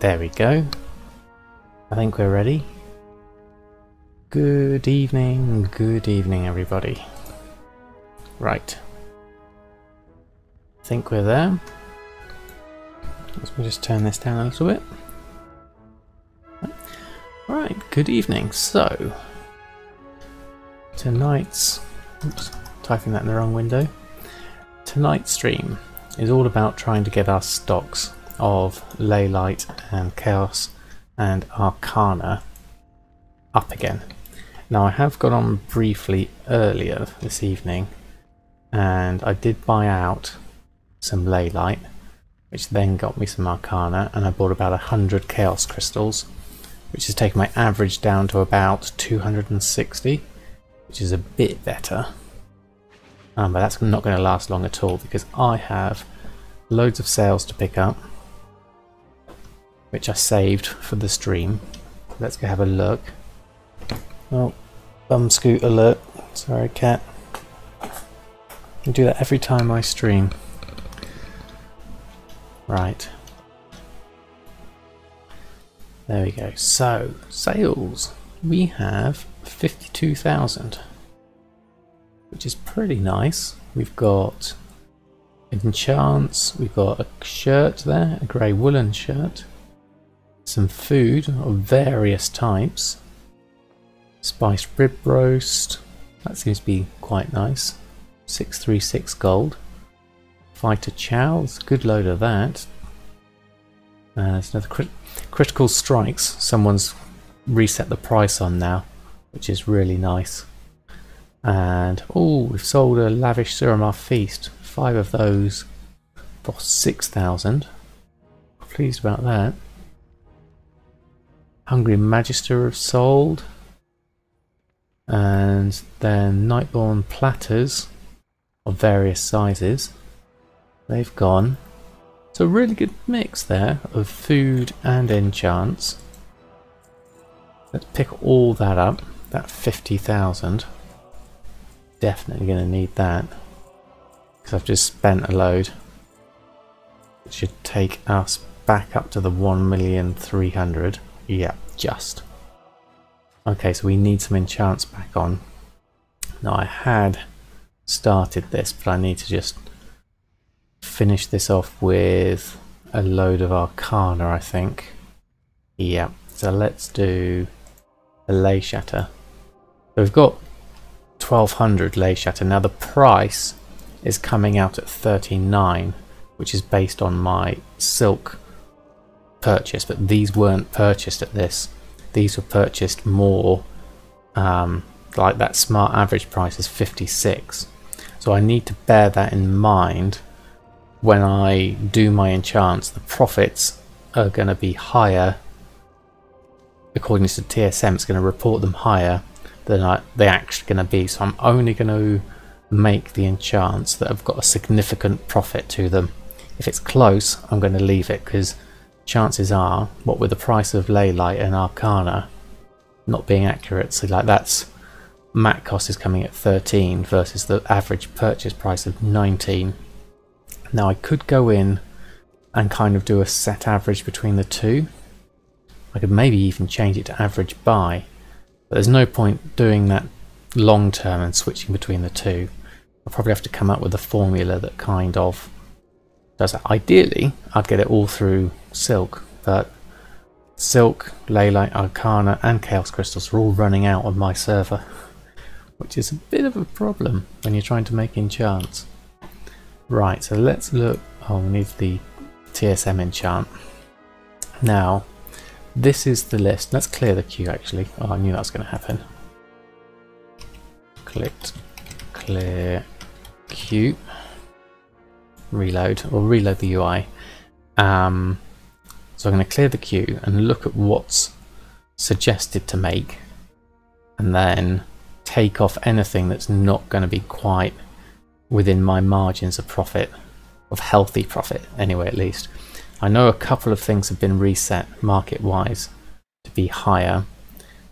there we go. I think we're ready. Good evening everybody. Right. I think we're there. Let me just turn this down a little bit. Right, good evening. So, tonight's... Oops, typing that in the wrong window. Tonight's stream is all about trying to get our stocks of Leylight and Chaos and Arcana up again. Now I have got on briefly earlier this evening and I did buy out some Leylight, which then got me some Arcana, and I bought about 100 Chaos Crystals, which has taken my average down to about 260, which is a bit better. But that's not going to last long at all because I have loads of sales to pick up, which I saved for the stream. Let's go have a look. Oh, bum scoot alert. Sorry, cat. I do that every time I stream. Right. There we go. So, sales. We have 52,000, which is pretty nice. We've got enchants, we've got a shirt there, a grey woolen shirt, some food of various types, spiced rib roast, that seems to be quite nice, 636 gold, fighter chow, there's a good load of that, there's another critical strikes, someone's reset the price on now, which is really nice. And oh, we've sold a lavish Suramar feast, 5 of those for 6,000. Pleased about that. Hungry Magister have sold, and then Nightborn platters of various sizes, they've gone. So a really good mix there of food and enchants. Let's pick all that up, that 50,000. Definitely going to need that because I've just spent a load. It should take us back up to the 1,300,000. Yeah, just. Okay, so we need some enchants back on. Now I had started this, but I need to just finish this off with a load of Arcana, I think. Yeah, so let's do a Ley Shatter. So we've got 1200 Ley Shatter. Now the price is coming out at 39, which is based on my silk purchase, but these weren't purchased at this. These were purchased more like that smart average price is 56. So I need to bear that in mind when I do my enchants. The profits are going to be higher. According to TSM, it's going to report them higher than they're actually going to be. So I'm only going to make the enchants that have got a significant profit to them. If it's close, I'm going to leave it because chances are, what with the price of Leylight and Arcana not being accurate, so like that's mat cost is coming at 13 versus the average purchase price of 19. Now I could go in and kind of do a set average between the two. I could maybe even change it to average buy, but there's no point doing that long term and switching between the two. I'll probably have to come up with a formula that kind of does that. Ideally, I'd get it all through Silk, but Silk, Leylight, Arcana and Chaos Crystals are all running out on my server, which is a bit of a problem when you're trying to make enchants. Right, so let's look. Oh, we need the TSM enchant. Now, this is the list. Let's clear the queue actually. Oh, I knew that was going to happen. Clicked clear queue. Reload, or reload the UI. So I'm going to clear the queue and look at what's suggested to make, and then take off anything that's not going to be quite within my margins of profit, of healthy profit anyway at least. I know a couple of things have been reset market wise to be higher.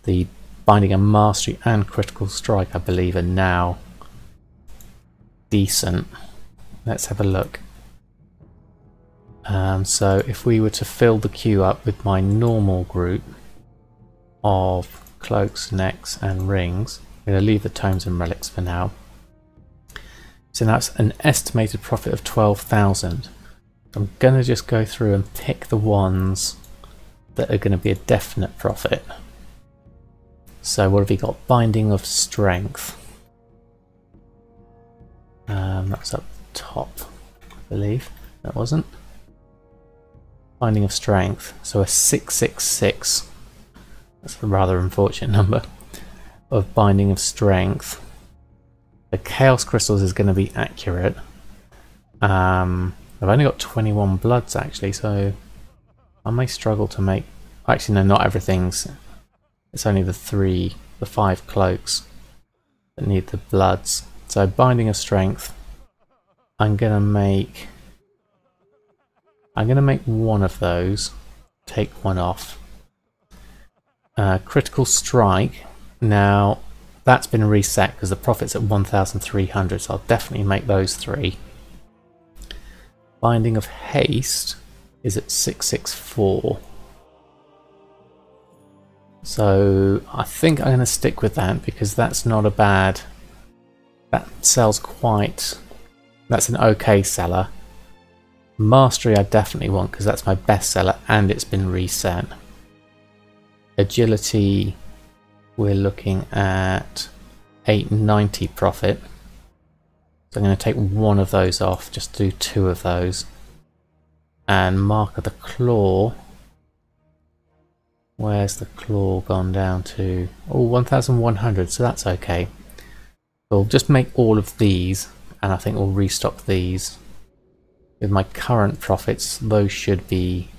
The Binding and Mastery and Critical Strike I believe are now decent. Let's have a look. So if we were to fill the queue up with my normal group of cloaks, necks and rings, I'm going to leave the tomes and relics for now. So that's an estimated profit of 12,000. I'm going to just go through and pick the ones that are going to be a definite profit. So what have we got? Binding of Strength. That's up top, I believe. That wasn't. Binding of Strength. So a 666. That's a rather unfortunate number. Of Binding of Strength. The Chaos Crystals is going to be accurate. I've only got 21 bloods actually, so I may struggle to make... Actually no, not everything's... It's only the 5 cloaks that need the bloods. So Binding of Strength, I'm gonna make one of those, take one off. Critical Strike, now that's been reset because the profit's at 1,300, so I'll definitely make those 3. Binding of Haste is at 664. So I think I'm going to stick with that because that's not a bad... That sells quite... That's an okay seller. Mastery I definitely want because that's my best seller and it's been reset. Agility, we're looking at 890 profit. So I'm going to take one of those off, just do 2 of those. And Mark of the Claw. Where's the Claw gone down to? Oh, 1,100, so that's okay. We'll just make all of these, and I think we'll restock these. With my current profits, those should be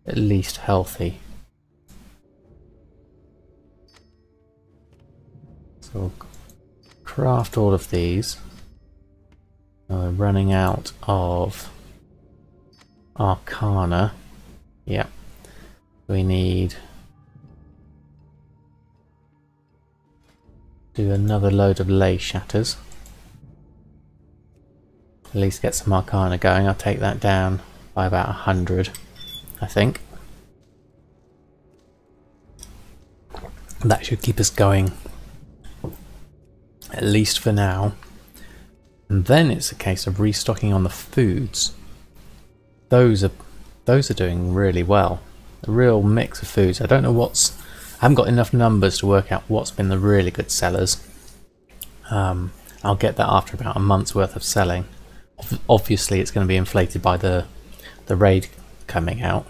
at least healthy. So we'll craft all of these. We're running out of Arcana. Yep. We need do another load of ley shatters. At least get some Arcana going. I'll take that down by about 100, I think. That should keep us going, at least for now. And then it's a case of restocking on the foods. Those are doing really well. A real mix of foods. I don't know what's... I haven't got enough numbers to work out what's been the really good sellers. I'll get that after about a month's worth of selling. Obviously it's going to be inflated by the raid coming out.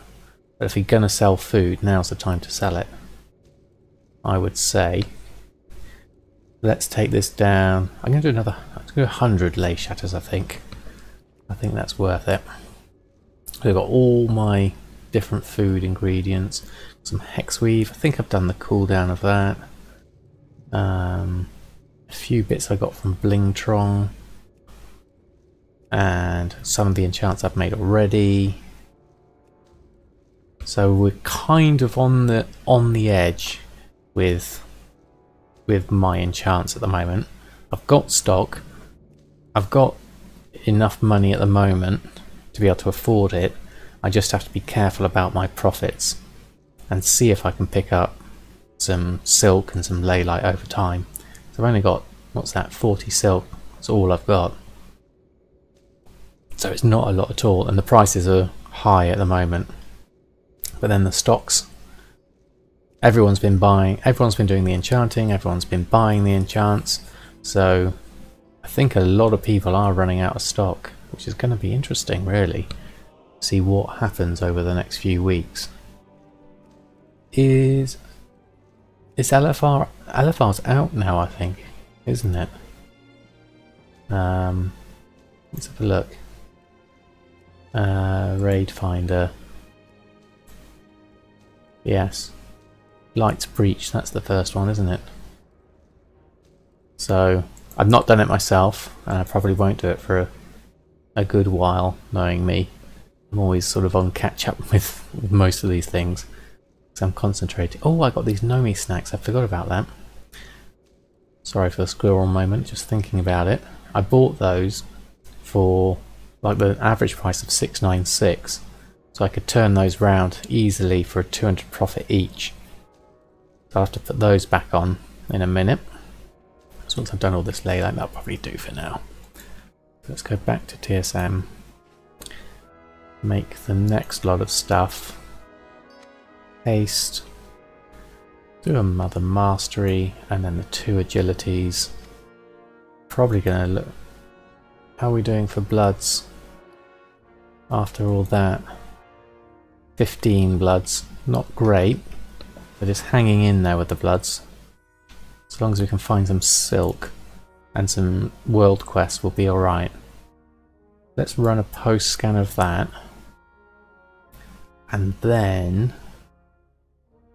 But if you're going to sell food, now's the time to sell it, I would say. Let's take this down. I'm going to do another... I'm going to do 100 ley shatters, I think. I think that's worth it. We've got all my different food ingredients. Some hex weave. I think I've done the cooldown of that. A few bits I got from Blingtron. And some of the enchants I've made already. So we're kind of on the edge with my enchants at the moment. I've got stock. I've got enough money at the moment to be able to afford it. I just have to be careful about my profits and see if I can pick up some silk and some leylight over time. So I've only got, what's that, 40 silk. That's all I've got. So it's not a lot at all, and the prices are high at the moment. But then the stocks, everyone's been buying, everyone's been doing the enchanting, everyone's been buying the enchants. So I think a lot of people are running out of stock, which is going to be interesting, really. See what happens over the next few weeks. Is LFR's out now, I think, isn't it? Let's have a look. Raid Finder. Yes. Lights Breach, that's the first one, isn't it? So I've not done it myself, and I probably won't do it for a good while, knowing me. I'm always sort of on catch up with most of these things, so I'm concentrating. Oh, I got these Nomi snacks, I forgot about that. Sorry for the squirrel moment, just thinking about it. I bought those for like the average price of 696. So I could turn those round easily for a 200 profit each. So I'll have to put those back on in a minute. So once I've done all this laylight, that'll probably do for now. Let's go back to TSM. Make the next lot of stuff. Haste. Do a Mother Mastery and then the 2 agilities. Probably gonna look. How are we doing for bloods? After all that. 15 bloods. Not great. But it's hanging in there with the bloods. As long as we can find some silk and some world quests, we'll be alright. Let's run a post scan of that. And then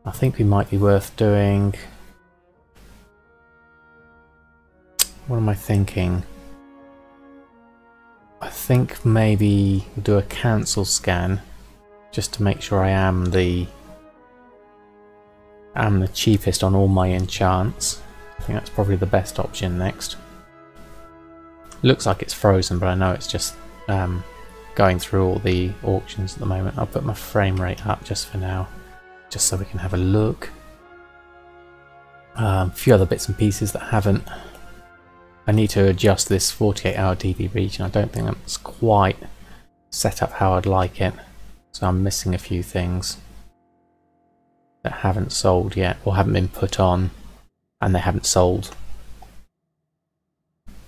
I think we might be worth doing. What am I thinking? I think maybe we'll do a cancel scan just to make sure I am the cheapest on all my enchants. I think that's probably the best option next. Looks like it's frozen, but I know it's just going through all the auctions at the moment. I'll put my frame rate up just for now, just so we can have a look. A few other bits and pieces that haven't. I need to adjust this 48-hour DB region. I don't think that's quite set up how I'd like it, so I'm missing a few things that haven't sold yet, or haven't been put on, and they haven't sold.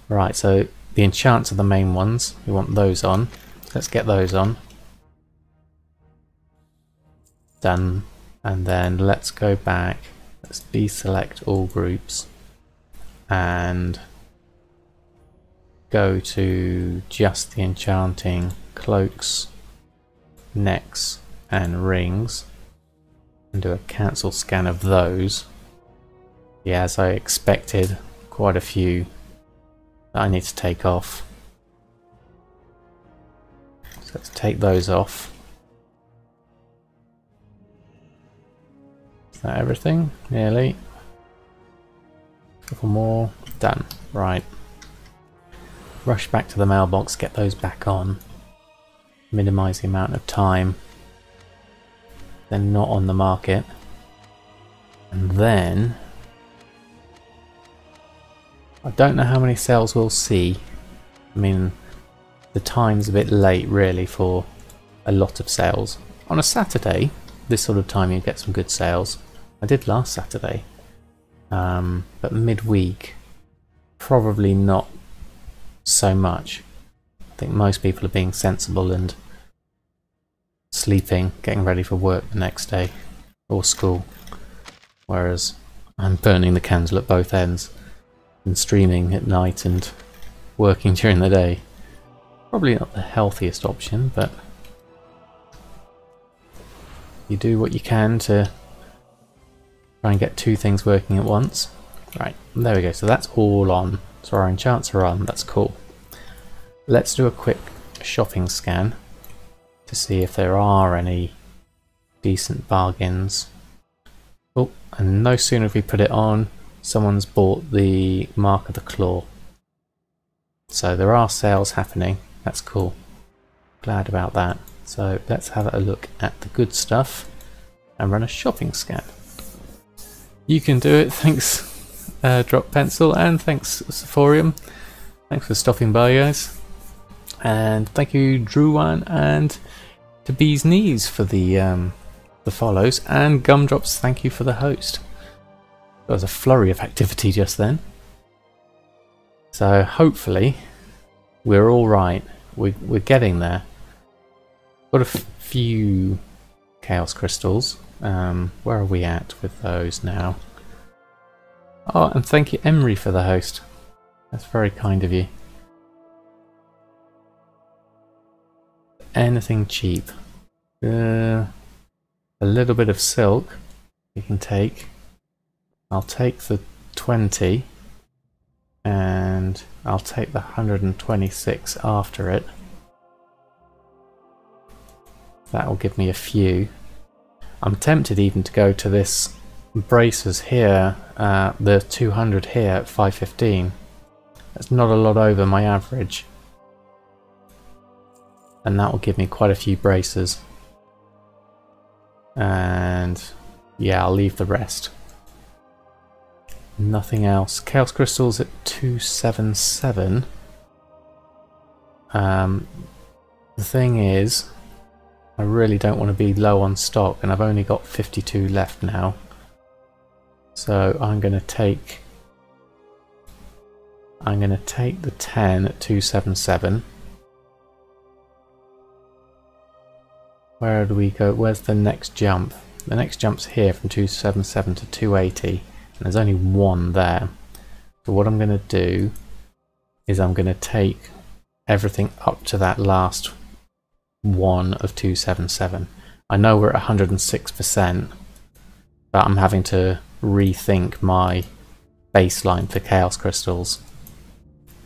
Right, so the enchants are the main ones. We want those on. Let's get those on. Done. And then let's go back. Let's deselect all groups and go to just the enchanting cloaks, necks and rings and do a cancel scan of those. Yeah, as I expected, quite a few that I need to take off. So let's take those off. Is that everything? Nearly. A couple more. Done. Right. Rush back to the mailbox, get those back on. Minimise the amount of time they're not on the market. And then I don't know how many sales we'll see. I mean, the time's a bit late really for a lot of sales. On a Saturday, this sort of time you get some good sales. I did last Saturday. But midweek, probably not so much. I think most people are being sensible and sleeping, getting ready for work the next day, or school. Whereas I'm burning the candle at both ends and streaming at night and working during the day. Probably not the healthiest option, but you do what you can to try and get two things working at once. Right, there we go. So that's all on. So our enchants are on. That's cool. Let's do a quick shopping scan to see if there are any decent bargains. Oh, and no sooner have we put it on, someone's bought the Mark of the Claw. So there are sales happening. That's cool. Glad about that. So let's have a look at the good stuff and run a shopping scan. You can do it. Thanks, Drop Pencil, and thanks, Sephorium. Thanks for stopping by, guys. And thank you, Drewan, and to Bee's Knees for the follows, and Gumdrops, thank you for the host. There was a flurry of activity just then. So hopefully we're all right. We're getting there. Got a few Chaos Crystals. Where are we at with those now? Oh, and thank you, Emery, for the host. That's very kind of you. Anything cheap? A little bit of silk you can take. I'll take the 20 and I'll take the 126 after it. That will give me a few. I'm tempted even to go to this Bracers here, the 200 here at 515. That's not a lot over my average. and that will give me quite a few bracers. And yeah, I'll leave the rest. Nothing else. Chaos Crystals at 277. The thing is, I really don't want to be low on stock, and I've only got 52 left now. So I'm going to take the 10 at 277. Where do we go? Where's the next jump? The next jump's here from 277 to 280, and there's only one there. So what I'm going to do is I'm going to take everything up to that last one of 277. I know we're at 106%, but I'm having to rethink my baseline for Chaos Crystals,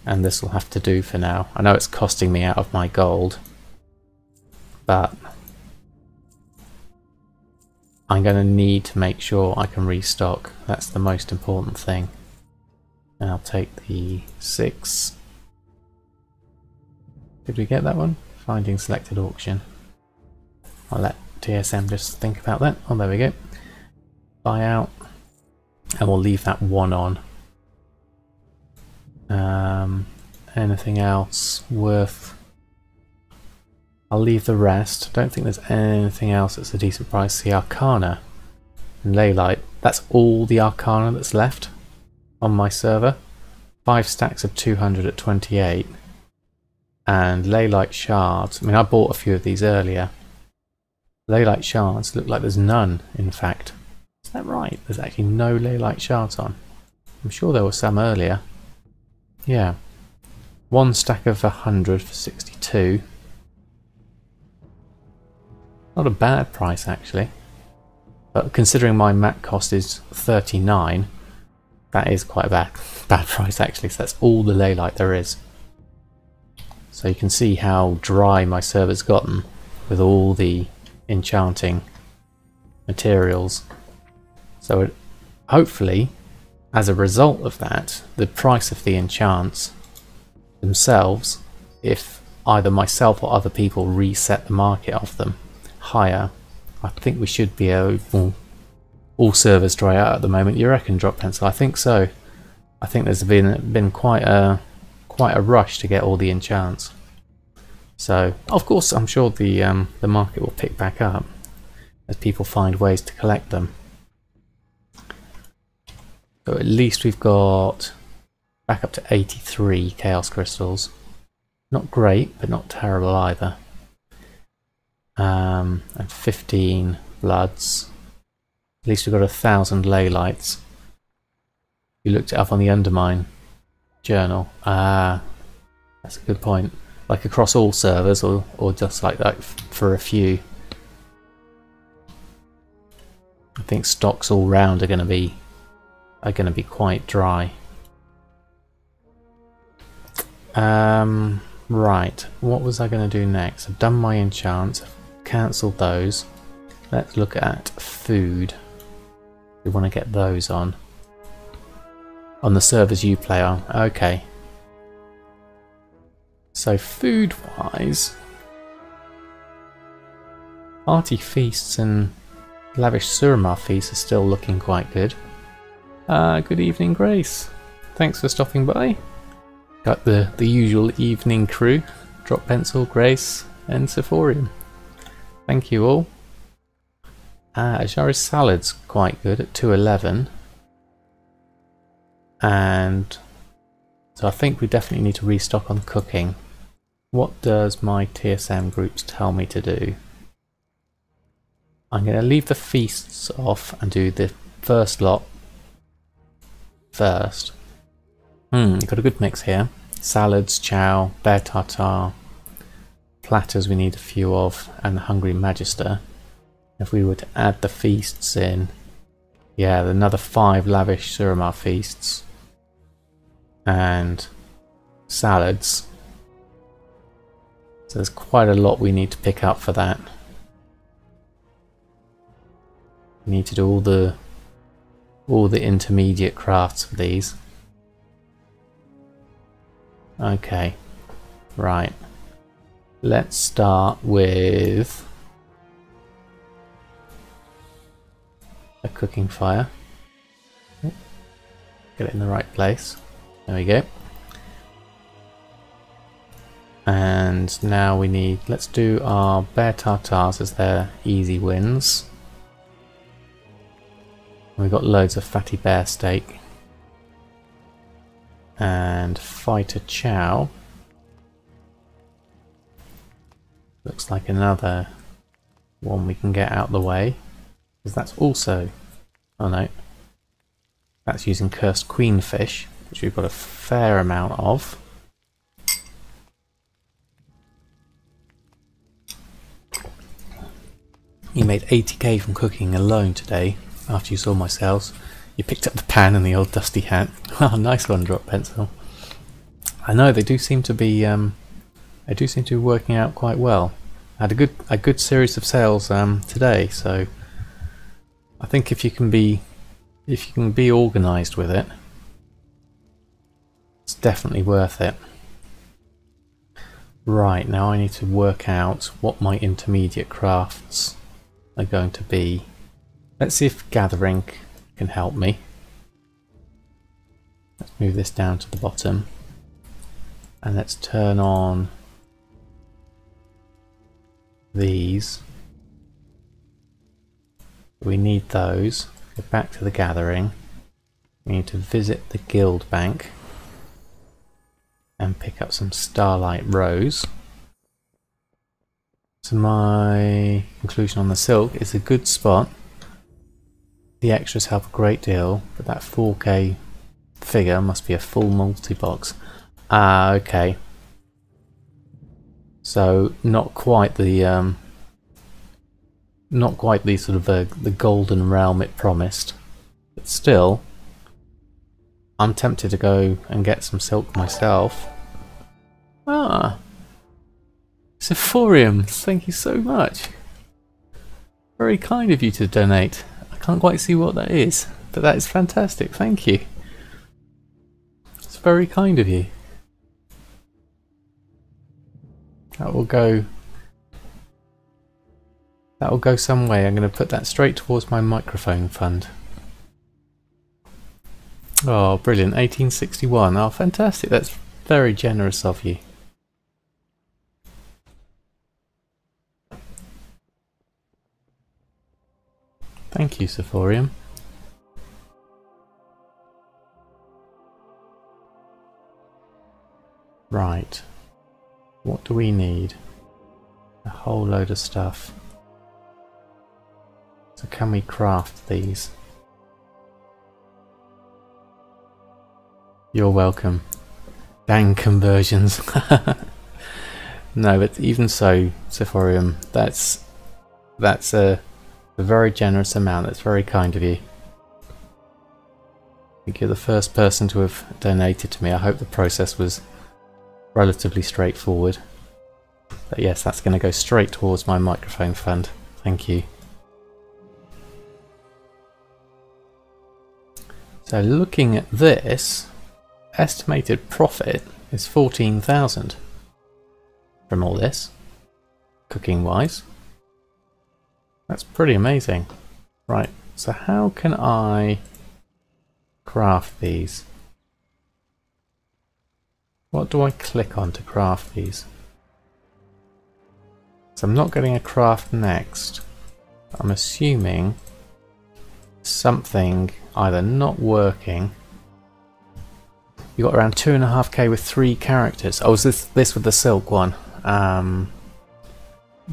and this will have to do for now. I know it's costing me out of my gold, but I'm going to need to make sure I can restock. That's the most important thing. And I'll take the 6. Did we get that one? Finding selected auction. I'll let TSM just think about that. Oh, there we go. Buy out. And we'll leave that one on. Anything else worth? I'll leave the rest. Don't think there's anything else that's a decent price. The Arcana and Leylight. That's all the Arcana that's left on my server. 5 stacks of 200 at 28. And Leylight Shards. I mean, I bought a few of these earlier. Leylight Shards look like there's none, in fact. Is that right? There's actually no Leylight Shards on. I'm sure there were some earlier. Yeah. 1 stack of 100 for 62. Not a bad price, actually. But considering my mat cost is 39, that is quite a bad price, actually. So that's all the Leylight there is. So you can see how dry my server's gotten with all the enchanting materials. So hopefully, as a result of that, the price of the enchants themselves, if either myself or other people reset the market of them higher, I think we should be able. All servers dry out at the moment. You reckon, Drop Pencil? I think so. I think there's been quite a rush to get all the enchants. So of course I'm sure the market will pick back up as people find ways to collect them. So at least we've got back up to 83 Chaos Crystals. Not great, but not terrible either. And 15 Bloods. At least we've got 1,000 Leylights. You looked it up on the Undermine journal. That's a good point. Like across all servers, or just like that for a few. I think stocks all round are going to be quite dry. Right. What was I going to do next? I've done my enchants. I've cancelled those. Let's look at food. We want to get those on the servers you play on. Okay. So food-wise, hearty feasts and lavish Suramar feasts are still looking quite good. Good evening, Grace. Thanks for stopping by. Got the usual evening crew: Drop Pencil, Grace, and Sephorium. Thank you all. Ajari's salad's quite good at 211. And so I think we definitely need to restock on cooking. What does my TSM groups tell me to do? I'm going to leave the feasts off and do the first lot first. You've got a good mix here. Salads, chow, bear tartare, platters we need a few of, and the hungry magister. If we were to add the feasts in, yeah, another 5 lavish Suramar feasts and salads. So there's quite a lot we need to pick up for that. We need to do all the intermediate crafts for these. Okay, right. Let's start with a cooking fire. Get it in the right place. There we go. And now we need, let's do our bear tartars as their easy wins. We've got loads of fatty bear steak. And fighter chow. Looks like another one we can get out of the way. Because that's also, oh no, that's using cursed queenfish, which we've got a fair amount of. You made 80k from cooking alone today after you saw my sales. You picked up the pan and the old dusty hat. Oh, nice one, Drop Pencil. I know they do seem to be working out quite well. I had a good series of sales today, so I think if you can be organised with it, it's definitely worth it. Right, now I need to work out what my intermediate crafts are going to be. Let's see if gathering can help me. Let's move this down to the bottom and let's turn on these. We need those. Go back to the gathering. We need to visit the guild bank and pick up some starlight rose. So my conclusion on the silk is a good spot. The extras help a great deal, but that 4k figure must be a full multi-box. Ah, okay. So not quite the sort of the golden realm it promised, but still, I'm tempted to go and get some silk myself. Ah, Sephorium, thank you so much. Very kind of you to donate. I can't quite see what that is, but that is fantastic. Thank you. It's very kind of you. That will go some way. I'm going to put that straight towards my microphone fund. Oh, brilliant. 1861. Oh, fantastic. That's very generous of you. Thank you, Sephorium. Right. What do we need? A whole load of stuff. So can we craft these? You're welcome. Dang conversions. No, but even so, Sephorium, that's a very generous amount. That's very kind of you. I think you're the first person to have donated to me. I hope the process was relatively straightforward. But yes, that's going to go straight towards my microphone fund. Thank you. So looking at this, estimated profit is 14,000 from all this, cooking wise. That's pretty amazing. Right, so how can I craft these? What do I click on to craft these? So I'm not getting a craft next. I'm assuming something either not working. You got around 2.5k with 3 characters. Oh, is this with the silk one?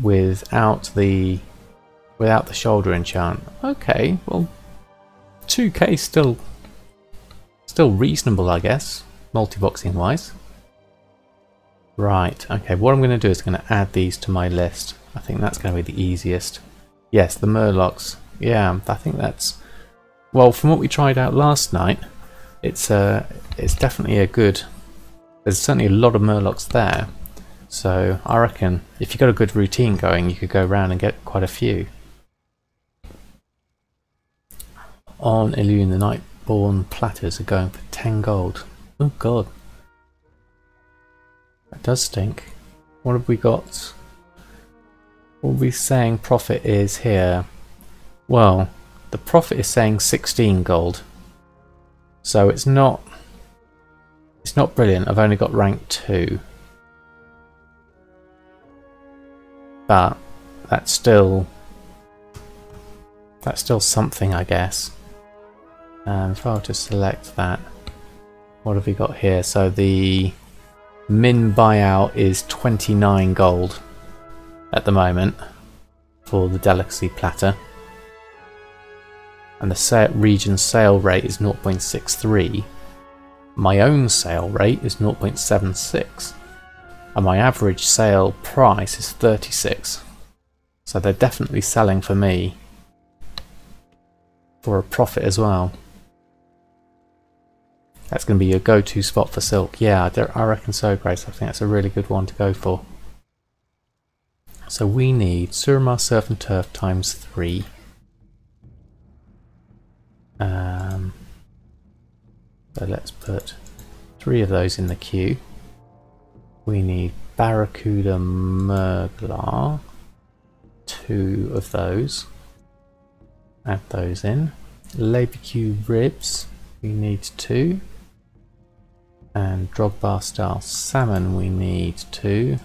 Without the shoulder enchant. Okay, well, 2k still reasonable, I guess, multi-boxing wise. Right. Okay. What I'm going to do is going to add these to my list. I think that's going to be the easiest. Yes, the murlocs. Yeah, I think that's, well, from what we tried out last night, it's definitely a good. There's certainly a lot of murlocs there, so I reckon if you've got a good routine going, you could go around and get quite a few. On Illusion, the Nightborn platters are going for 10 gold. Oh god, that does stink. What have we got? What are we saying profit is here? Well, the profit is saying 16 gold. So it's not brilliant. I've only got rank 2. But that's still something, I guess. If I were to select that, what have we got here? So the min buyout is 29 gold at the moment for the delicacy platter. And the region sale rate is 0.63. My own sale rate is 0.76. And my average sale price is 36. So they're definitely selling for me for a profit as well. That's going to be your go-to spot for silk. Yeah, I reckon so, Grace. I think that's a really good one to go for. So we need Suramar Surf and Turf times 3. So let's put 3 of those in the queue. We need Barracuda Murglar. 2 of those. Add those in. Labecue Ribs. We need 2. And Drogbar Style Salmon we need 2.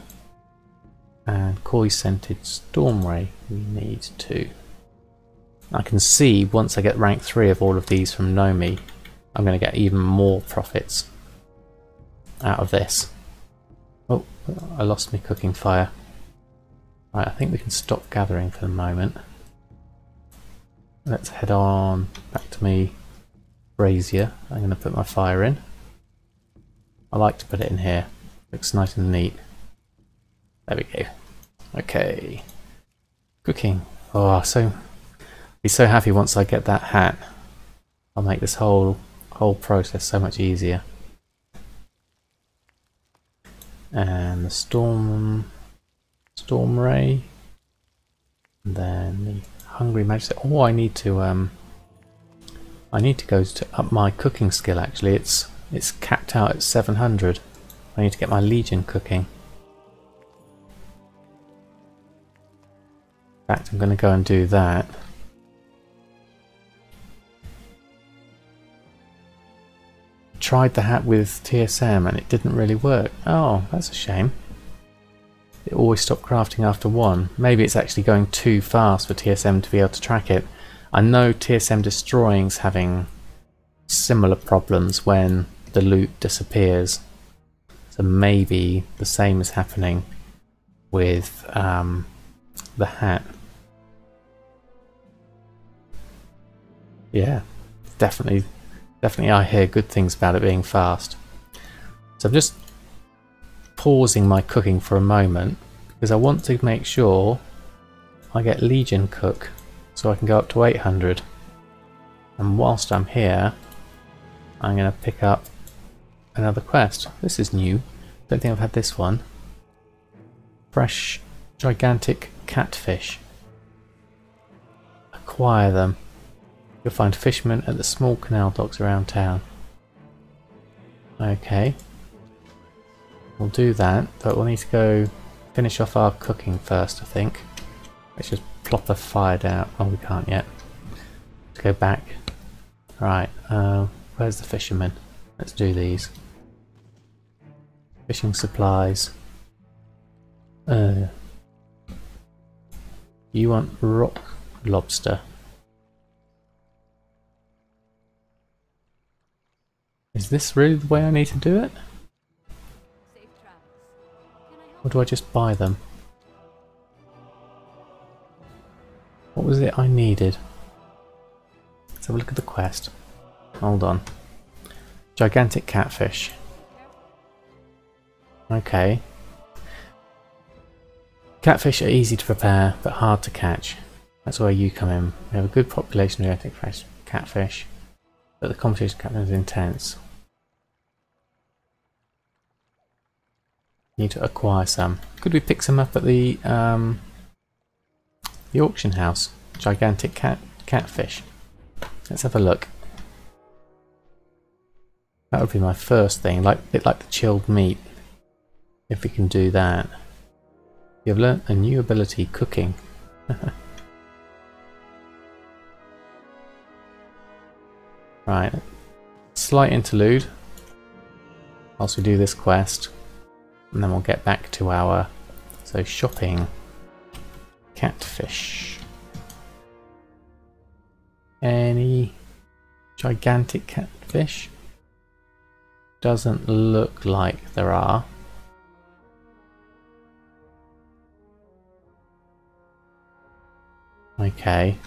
And Koi Scented Stormray we need 2. I can see once I get rank 3 of all of these from Nomi, I'm going to get even more profits out of this. Oh, I lost my cooking fire. Right, I think we can stop gathering for the moment. Let's head on back to me brazier. I'm going to put my fire in. I like to put it in here. Looks nice and neat. There we go. Okay. Cooking. Oh, I'll be so happy once I get that hat. I'll make this whole process so much easier. And the Stormray. And then the Hungry Magic. Oh, I need to go to up my cooking skill actually. It's capped out at 700. I need to get my Legion cooking. In fact, I'm going to go and do that. Tried the hat with TSM and it didn't really work. Oh, that's a shame. It always stopped crafting after 1. Maybe it's actually going too fast for TSM to be able to track it. I know TSM Destroying's having similar problems when the loot disappears. So maybe the same is happening with the hat. Yeah, definitely I hear good things about it being fast. So I'm just pausing my cooking for a moment because I want to make sure I get Legion cook so I can go up to 800. And whilst I'm here, I'm going to pick up another quest. This is new. Don't think I've had this one. Fresh gigantic catfish. Acquire them. You'll find fishermen at the small canal docks around town. Okay. We'll do that, but we'll need to go finish off our cooking first, I think. Let's just plop a fire down. Oh, we can't yet. Let's go back. Right, where's the fishermen? Let's do these. Fishing supplies. You want rock lobster. Is this really the way I need to do it? Or do I just buy them? What was it I needed? Let's have a look at the quest. Hold on. Gigantic catfish. Okay. Catfish are easy to prepare, but hard to catch. That's where you come in. We have a good population of gigantic catfish, but the competition captain is intense. Need to acquire some. Could we pick some up at the auction house? Gigantic catfish. Let's have a look. That would be my first thing, like a bit like the chilled meat. If we can do that. You've learnt a new ability, cooking. Right, slight interlude whilst we do this quest, and then we'll get back to our shopping. Catfish. Any gigantic catfish? Doesn't look like there are. Okay.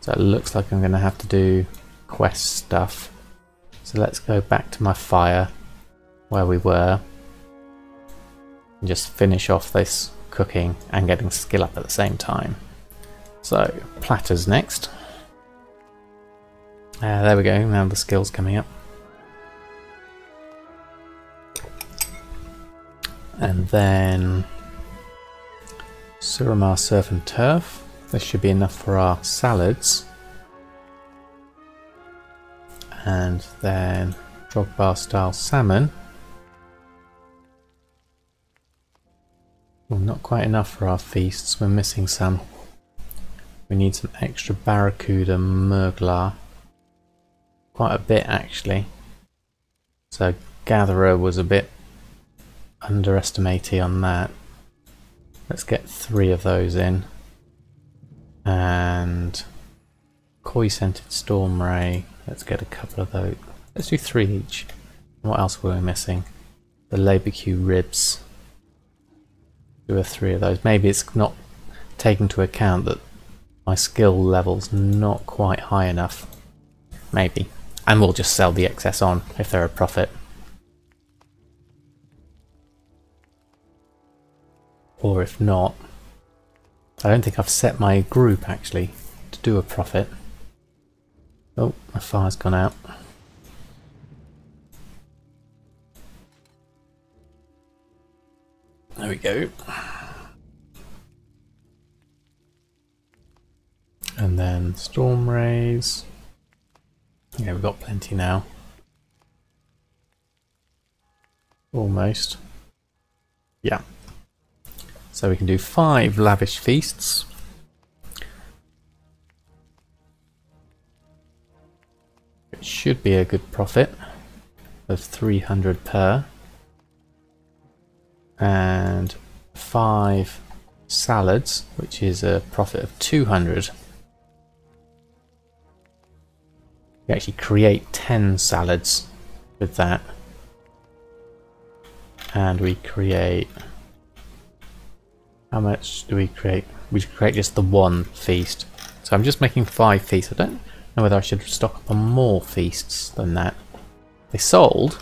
So it looks like I'm going to have to do quest stuff. So let's go back to my fire where we were and just finish off this cooking and getting skill up at the same time. So platters next. There we go, now the skill's coming up. And then Suramar Surf and Turf. This should be enough for our salads. And then Drogbar style salmon. Well, not quite enough for our feasts, we're missing some. We need some extra barracuda murglar. Quite a bit actually. So gatherer was a bit underestimated on that. Let's get 3 of those in. And koi scented storm ray. Let's get a couple of those. Let's do 3 each. What else were we missing? The labour queue ribs. Do 3 of those. Maybe it's not taken into account that my skill level's not quite high enough. Maybe. And we'll just sell the excess on if they're a profit. Or if not, I don't think I've set my group actually to do a profit. Oh, my fire's gone out. There we go. And then storm rays. Yeah, we've got plenty now. Almost. Yeah. So we can do 5 lavish feasts. It should be a good profit of 300 per. And 5 salads, which is a profit of 200. We actually create 10 salads with that. And we create... How much do we create? We create just the 1 feast. So I'm just making 5 feasts. I don't know whether I should stock up on more feasts than that. They sold.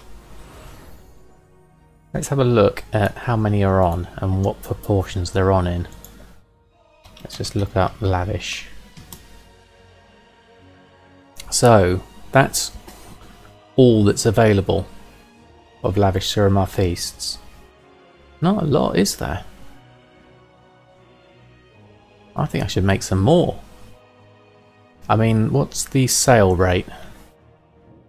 Let's have a look at how many are on and what proportions they're on in. Let's just look up lavish. So that's all that's available of lavish Suramar feasts. Not a lot, is there? I think I should make some more. I mean, what's the sale rate?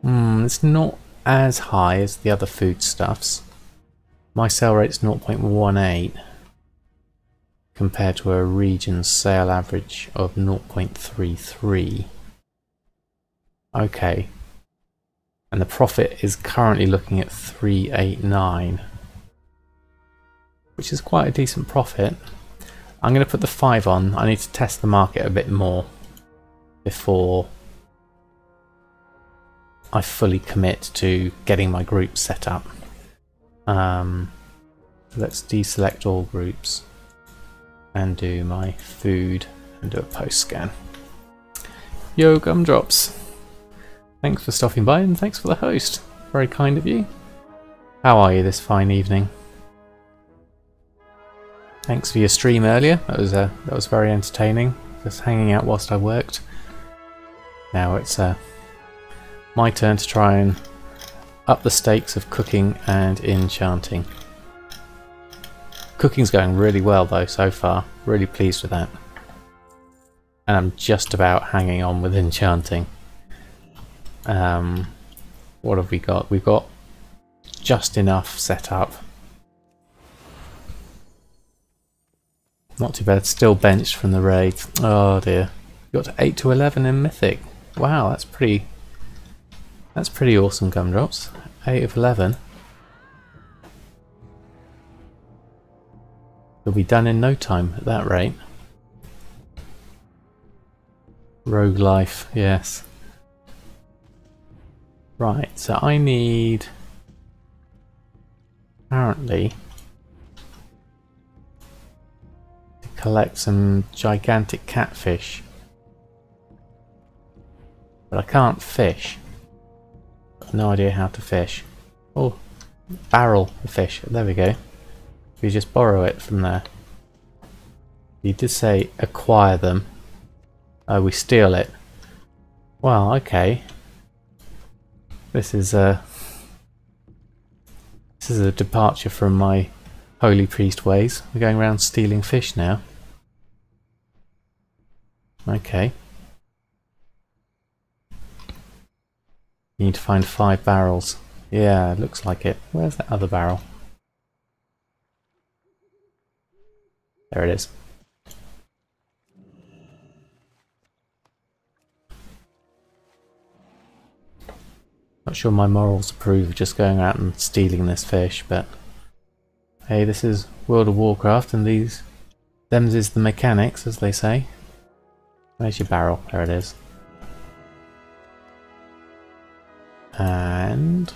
It's not as high as the other foodstuffs. My sale rate's 0.18 compared to a region's sale average of 0.33. Okay. And the profit is currently looking at 389, which is quite a decent profit. I'm going to put the 5 on. I need to test the market a bit more before I fully commit to getting my group set up. Let's deselect all groups and do my food and do a post scan. Yo, Gumdrops! Thanks for stopping by and thanks for the host. Very kind of you. How are you this fine evening? Thanks for your stream earlier. That was very entertaining. Just hanging out whilst I worked. Now it's my turn to try and up the stakes of cooking and enchanting. Cooking's going really well though so far. Really pleased with that. And I'm just about hanging on with enchanting. What have we got? We've got just enough set up. Not too bad. Still benched from the raid. Oh dear. Got to 8 to 11 in Mythic. Wow, that's pretty awesome, Gumdrops. 8 of 11. You'll be done in no time at that rate. Rogue life, yes. Right, so I need apparently to collect some gigantic catfish. But I can't fish. Got no idea how to fish. Oh, barrel of fish. There we go. We just borrow it from there. You did say acquire them. Oh, we steal it. Well, okay. This is a departure from my holy priest ways. We're going around stealing fish now. Okay. You need to find 5 barrels. Yeah, looks like it. Where's that other barrel? There it is. Not sure my morals approve of just going out and stealing this fish, but hey, this is World of Warcraft and them's is the mechanics, as they say. Where's your barrel? There it is. And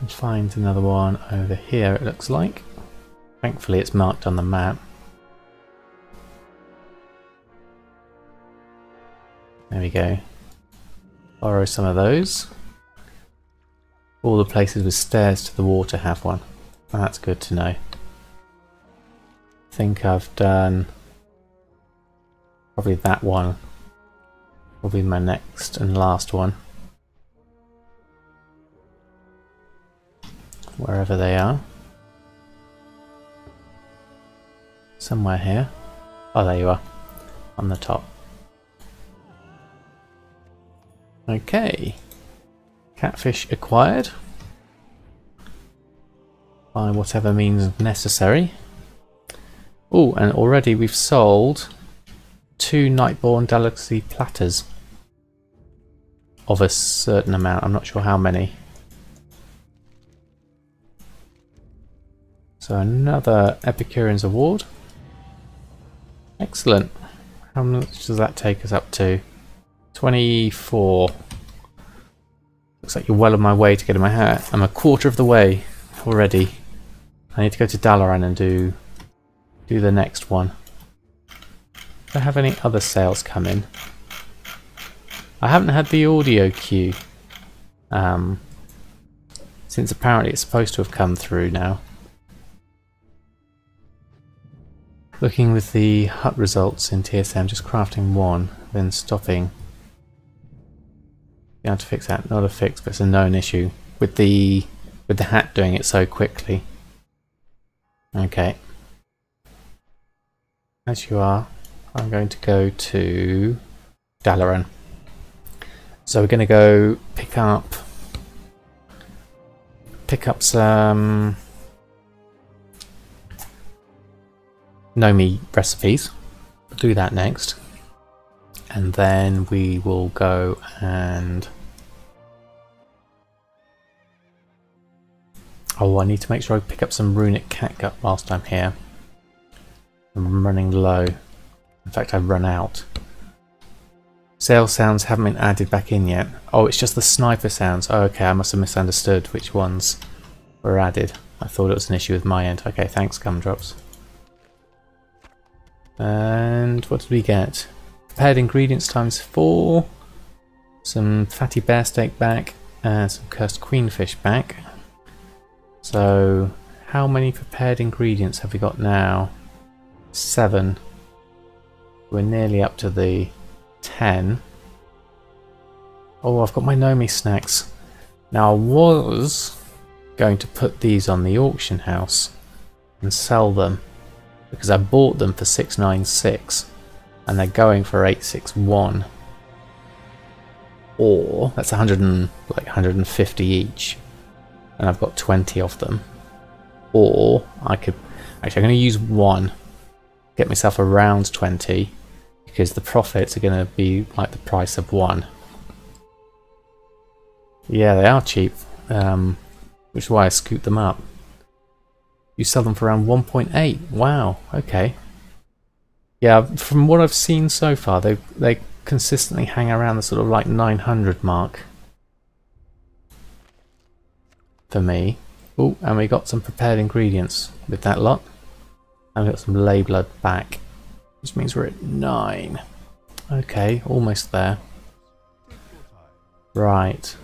let's find another one over here, it looks like. Thankfully it's marked on the map. There we go. Borrow some of those. All the places with stairs to the water have one. That's good to know. I think I've done probably that one. Will be my next and last one. Wherever they are. Somewhere here. Oh, there you are. On the top. Okay. Catfish acquired. By whatever means necessary. Oh, and already we've sold 2 Nightborn delicacy platters. Of a certain amount. I'm not sure how many. So another Epicurean's Award. Excellent. How much does that take us up to? 24. Looks like you're well on my way to getting my hat. I'm a quarter of the way already. I need to go to Dalaran and do the next one. Do I have any other sales come in? I haven't had the audio queue. Since apparently it's supposed to have come through now. Looking with the hut results in TSM, just crafting 1, then stopping. You have to fix that. Not a fix, but it's a known issue with the hat doing it so quickly. Okay. As you are, I'm going to go to Dalaran. So we're going to go pick up some Nomi recipes. We'll do that next. And then we will go and... Oh, I need to make sure I pick up some runic catgut whilst I'm here. I'm running low. In fact, I've run out. Sales sounds haven't been added back in yet. Oh, it's just the sniper sounds. Oh, okay, I must have misunderstood which ones were added. I thought it was an issue with my end. Okay, thanks, Gumdrops. And what did we get? Prepared ingredients times 4, some fatty bear steak back, and some cursed queenfish back. So, how many prepared ingredients have we got now? 7. We're nearly up to the 10. Oh, I've got my Nomi snacks. Now, I was going to put these on the auction house and sell them because I bought them for 696. And they're going for 861, or that's 150 each, and I've got 20 of them. Or I could Actually, I'm going to use 1. Get myself around 20. Because the profits are going to be like the price of 1. Yeah, they are cheap. Which is why I scooped them up. You sell them for around 1.8. Wow, okay. Yeah, from what I've seen so far, they consistently hang around the sort of like 900 mark. For me. Oh, and we got some prepared ingredients with that lot. And we got some ley blood back. Which means we're at 9. Okay, almost there. Right.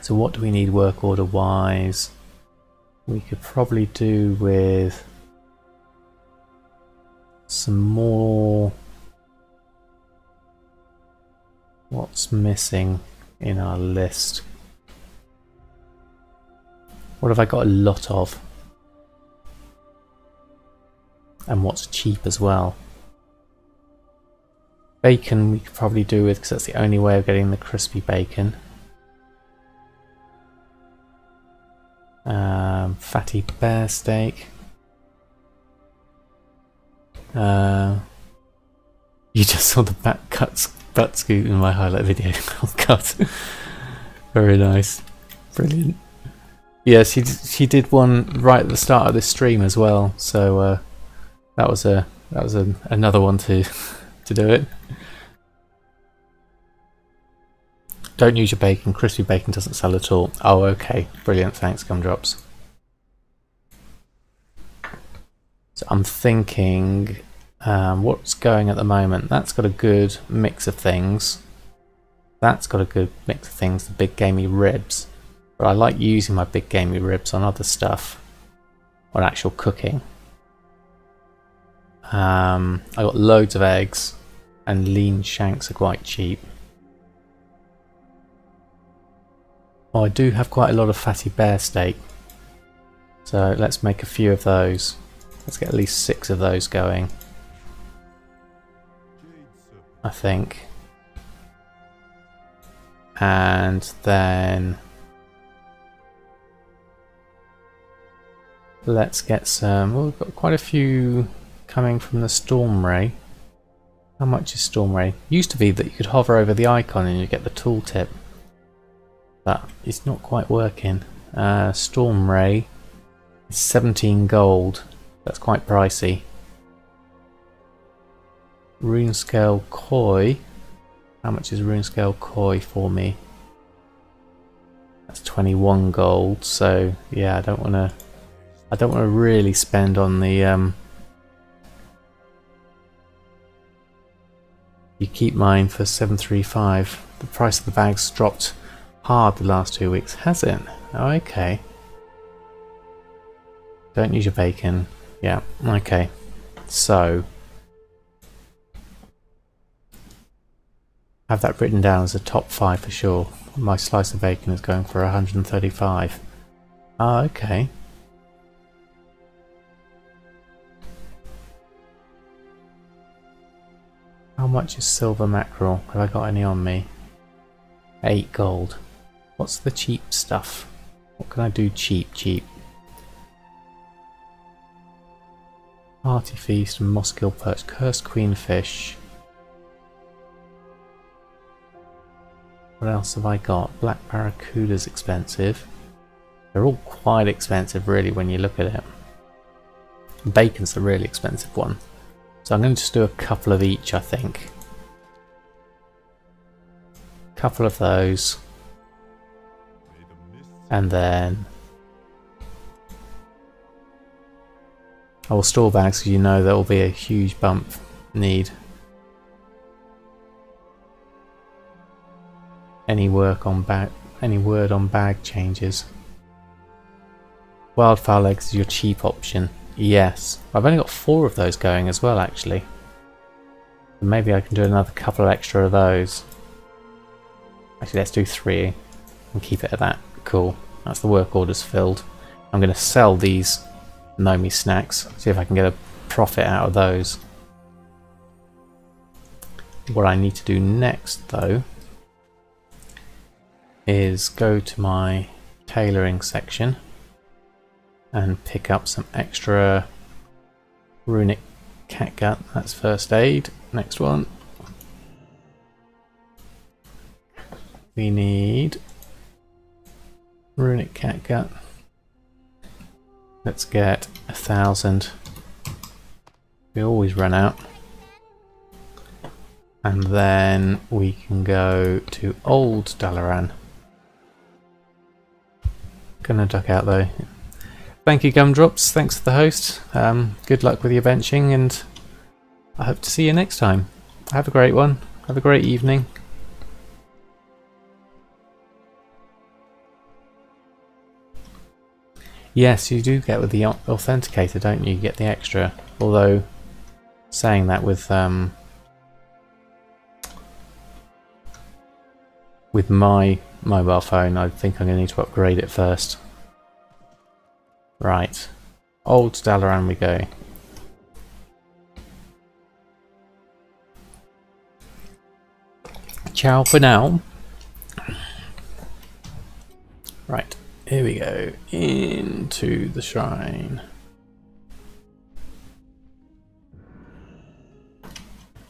So what do we need work order wise? We could probably do with some more. What's missing in our list? What have I got a lot of? And what's cheap as well? Bacon we could probably do with, because that's the only way of getting the crispy bacon. Fatty bear steak. You just saw the butt scoop in my highlight video. Oh god, very nice, brilliant. Yeah, she did one right at the start of this stream as well. So that was another one to do it. Don't use your bacon. Crispy bacon doesn't sell at all. Oh, okay. Brilliant. Thanks, Gumdrops. So I'm thinking, what's going at the moment? That's got a good mix of things. That's got a good mix of things. The big gamey ribs. But I like using my big gamey ribs on other stuff. On actual cooking. I got loads of eggs. And lean shanks are quite cheap. Oh, I do have quite a lot of fatty bear steak. So let's make a few of those. Let's get at least 6 of those going. I think. And then let's get some. Well, we've got quite a few coming from the shal'dorei. How much is shal'dorei? Used to be that you could hover over the icon and you get the tooltip. But it's not quite working. Shal'dorei is 17 gold. That's quite pricey. Runescale koi. How much is runescale koi for me? That's 21 gold. So yeah, I don't want to really spend on the. You keep mine for 735. The price of the bags dropped hard the last 2 weeks, has it? Oh, okay. Don't use your bacon. Yeah, okay. So have that written down as a top 5 for sure. My slice of bacon is going for 135. Oh, okay. How much is silver mackerel? Have I got any on me? 8 gold. What's the cheap stuff? What can I do cheap? Party feast and mossgill perch. Cursed queenfish. What else have I got? Black barracuda's expensive. They're all quite expensive really when you look at it. Bacon's the really expensive one. So I'm going to just do a couple of each, I think. Couple of those. And then I will store bags because you know there will be a huge bump need. Any word on bag changes. Wildfowl eggs is your cheap option. Yes. I've only got 4 of those going as well actually. Maybe I can do another couple of extra of those. Actually let's do 3 and keep it at that. Cool. That's the work orders filled. I'm going to sell these Nomi snacks. See if I can get a profit out of those. What I need to do next though is go to my tailoring section and pick up some extra runic catgut. That's first aid. Next one. We need runic catgut. Let's get 1,000. We always run out. And then we can go to Old Dalaran. Gonna duck out though. Thank you, Gumdrops. Thanks for the host. Good luck with your benching, and I hope to see you next time. Have a great one. Have a great evening. Yes, you do get with the authenticator, don't you? You get the extra. Although, saying that with my mobile phone, I think I'm going to need to upgrade it first. Right. Old Dalaran we go. Ciao for now. Right. Here we go. Into the shrine.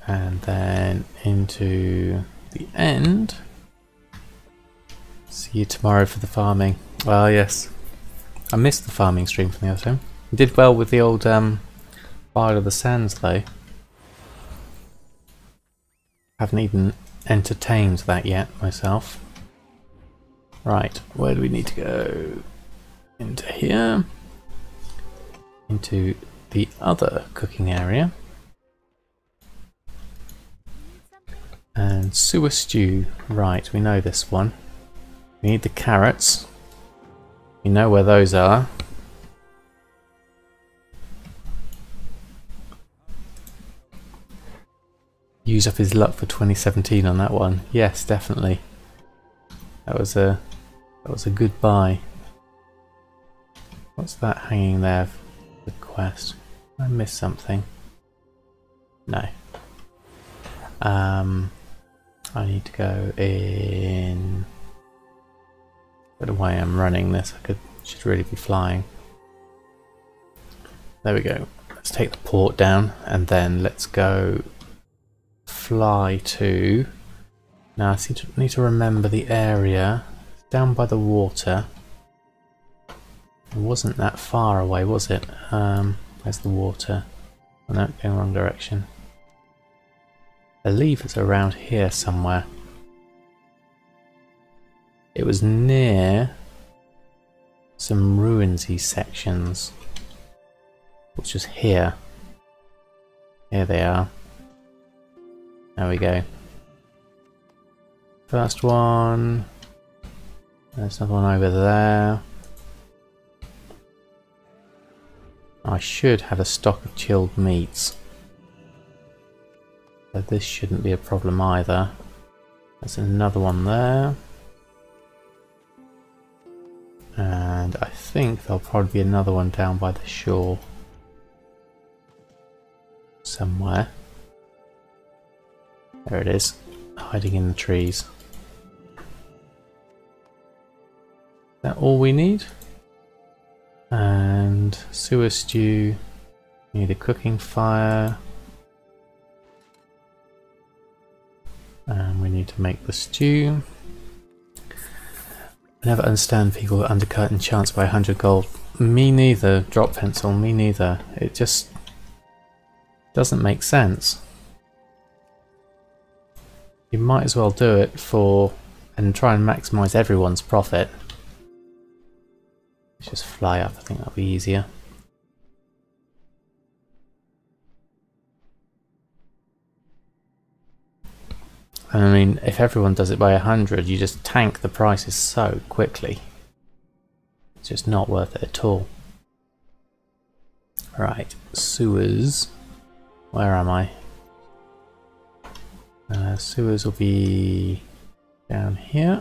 And then into the end. See you tomorrow for the farming. Well, yes. I missed the farming stream from the other time. Did well with the old Fire of the Sands though. Haven't even entertained that yet myself. Right, where do we need to go? Into here. Into the other cooking area. And sewer stew. Right, we know this one. We need the carrots. We know where those are. Use up his luck for 2017 on that one. Yes, definitely. That was a good buy. What's that hanging there? The quest. I missed something. No. I need to go in. But the way I'm running this, should really be flying. There we go. Let's take the port down, and then let's go fly to. Now I need to remember the area. It's down by the water. It wasn't that far away, was it? Where's the water? Oh no, going wrong direction. I believe it's around here somewhere. It was near some ruinsy sections, which is here. Here they are. There we go. First one. There's another one over there. I should have a stock of chilled meats. So this shouldn't be a problem either. There's another one there. And I think there'll probably be another one down by the shore. Somewhere. There it is. Hiding in the trees. Is that all we need? And sewer stew. Need a cooking fire. And we need to make the stew. I never understand people who undercut enchants by 100 gold. Me neither, Drop Pencil, me neither. It just doesn't make sense. You might as well do it and try and maximise everyone's profit. Let's just fly up, I think that'll be easier. I mean, if everyone does it by 100, you just tank the prices so quickly. It's just not worth it at all. Right, sewers. Where am I? Sewers will be down here.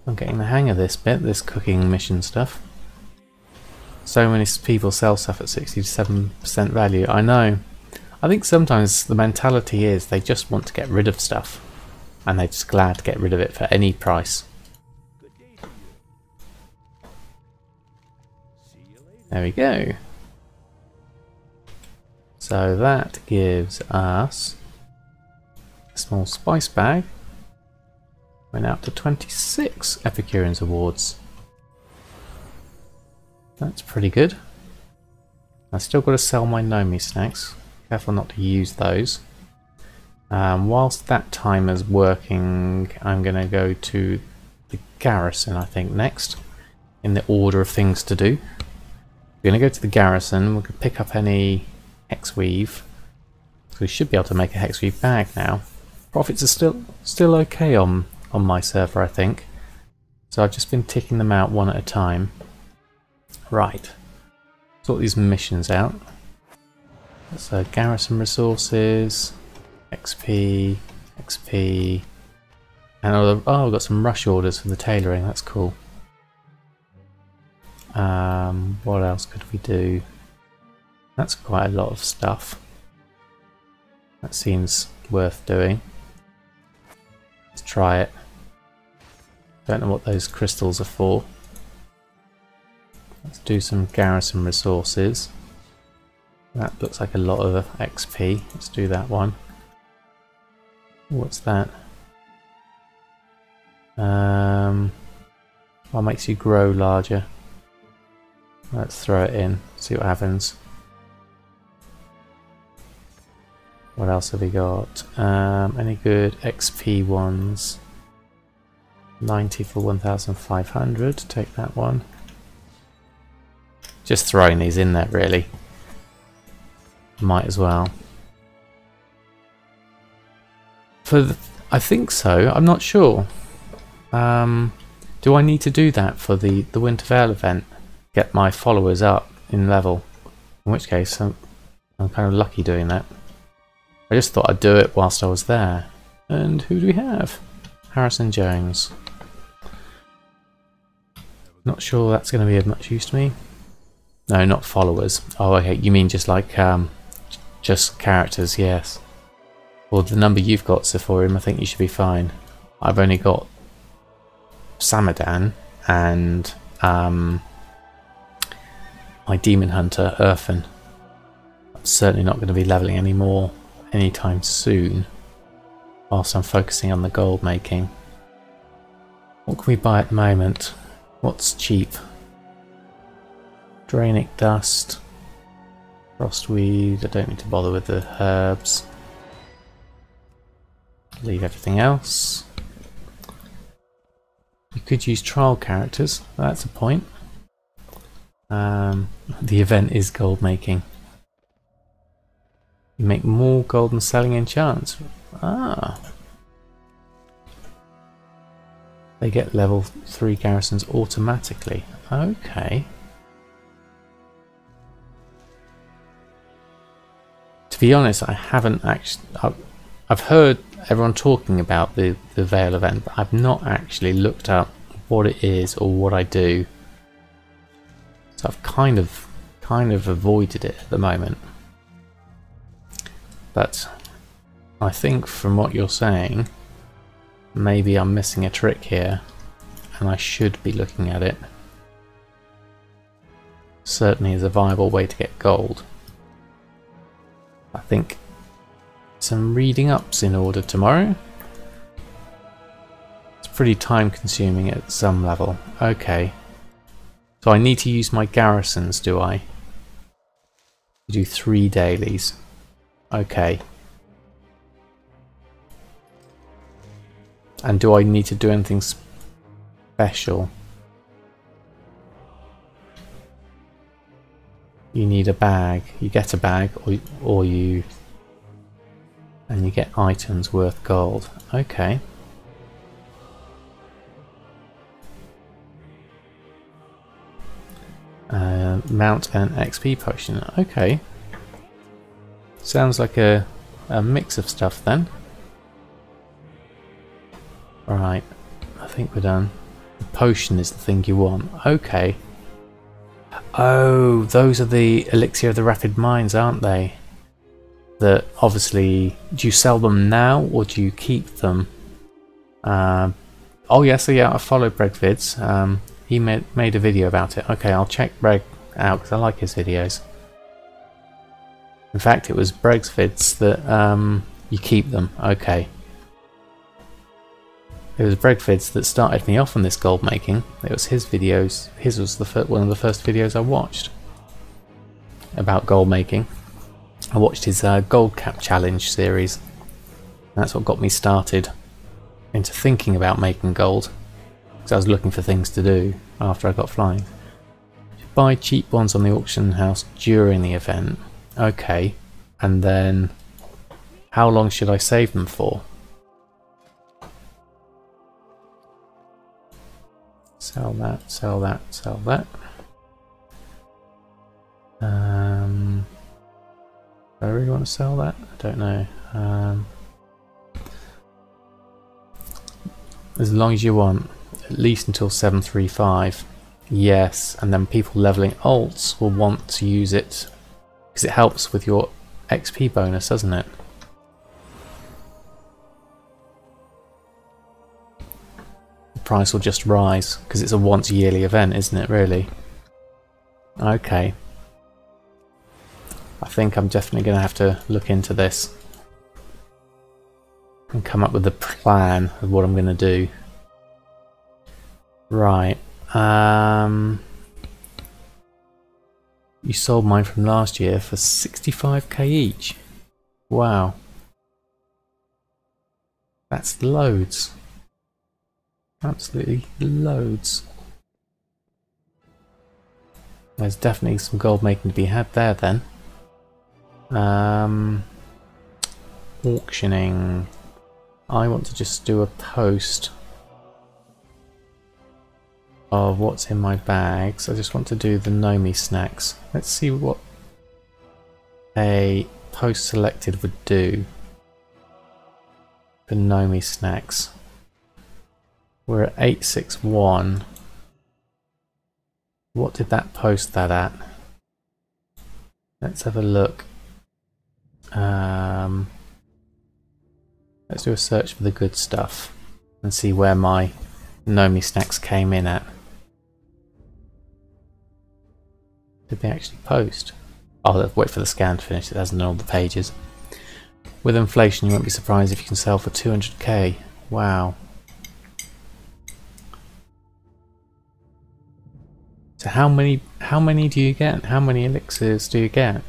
I'm getting the hang of this bit, this cooking mission stuff. So many people sell stuff at 67% value. I know. I think sometimes the mentality is they just want to get rid of stuff, and they're just glad to get rid of it for any price. There we go. So that gives us a small spice bag. Went out to 26 Epicureans Awards. That's pretty good. I've still got to sell my Nomi snacks. Careful not to use those. Whilst that timer's working, I'm going to go to the garrison, I think, next. In the order of things to do. We're going to go to the garrison. We're going to pick up any hexweave. So we should be able to make a hexweave bag now. Profits are still okay on my server, I think. So I've just been ticking them out one at a time. Right. Sort these missions out. So garrison resources, XP, XP, and oh, I've got some rush orders for the tailoring. That's cool. What else could we do? That's quite a lot of stuff. That seems worth doing. Let's try it. Don't know what those crystals are for. Let's do some garrison resources. That looks like a lot of XP. Let's do that one. What's that? What makes you grow larger? Let's throw it in, see what happens. What else have we got? Any good XP ones? 90 for 1,500, take that one. Just throwing these in there, really. Might as well. I think so, I'm not sure. Do I need to do that for the Winter Veil event? Get my followers up in level? In which case, I'm kind of lucky doing that. I just thought I'd do it whilst I was there. And who do we have? Harrison Jones. Not sure that's going to be of much use to me. No, not followers. Oh, okay. You mean just like just characters? Yes. Well, the number you've got, Sephorium, I think you should be fine. I've only got Samadan and my Demon Hunter, Earthen. I'm certainly not going to be leveling any more anytime soon. Whilst I'm focusing on the gold making. What can we buy at the moment? What's cheap? Drainic dust, frostweed. I don't need to bother with the herbs. Leave everything else. You could use trial characters. That's a point. The event is gold making. You make more gold than selling enchants. Ah. They get level 3 garrisons automatically. Okay. To be honest, I haven't actually... I've heard everyone talking about the Veil event, but I've not actually looked up what it is or what I do. So I've kind of avoided it at the moment. But I think from what you're saying, maybe I'm missing a trick here, and I should be looking at it. Certainly is a viable way to get gold. I think some reading up's in order tomorrow. It's pretty time consuming at some level. Okay. So I need to use my garrisons, do I? To do 3 dailies. Okay. And do I need to do anything special? You need a bag. You get a bag, or you... And you get items worth gold. Okay. Mount an XP potion. Okay. Sounds like a mix of stuff then. Right. I think we're done. The potion is the thing you want. Okay. Oh, those are the elixir of the rapid mines, aren't they? That obviously, do you sell them now or do you keep them? Oh yes, yeah, I follow Breg vids. He made a video about it. Okay, I'll check Breg out because I like his videos. In fact, it was Breg's vids that you keep them. Okay. It was Breg vids that started me off on this gold making. It was his videos. His was one of the first videos I watched about gold making. I watched his gold cap challenge series. That's what got me started into thinking about making gold, because I was looking for things to do after I got flying. Buy cheap ones on the auction house during the event. Okay, and then how long should I save them for? Sell that, sell that, sell that. Do I really want to sell that? I don't know. As long as you want, at least until 735. Yes, and then people leveling alts will want to use it because it helps with your XP bonus, doesn't it? The price will just rise because it's a once yearly event, isn't it, really? Okay. I think I'm definitely going to have to look into this and come up with a plan of what I'm going to do. Right. You sold mine from last year for 65k each. Wow. That's loads. Absolutely loads. There's definitely some gold making to be had there then. Auctioning. I want to just do a post of what's in my bags. I just want to do the Nomi snacks. Let's see what a post selected would do for Nomi snacks. We're at 861. What did that post that at? Let's have a look. Let's do a search for the good stuff and see where my Nomi snacks came in at. Did they actually post? Oh, wait for the scan to finish. It hasn't done all the pages. With inflation, you won't be surprised if you can sell for 200k. Wow. So how many do you get? How many elixirs do you get?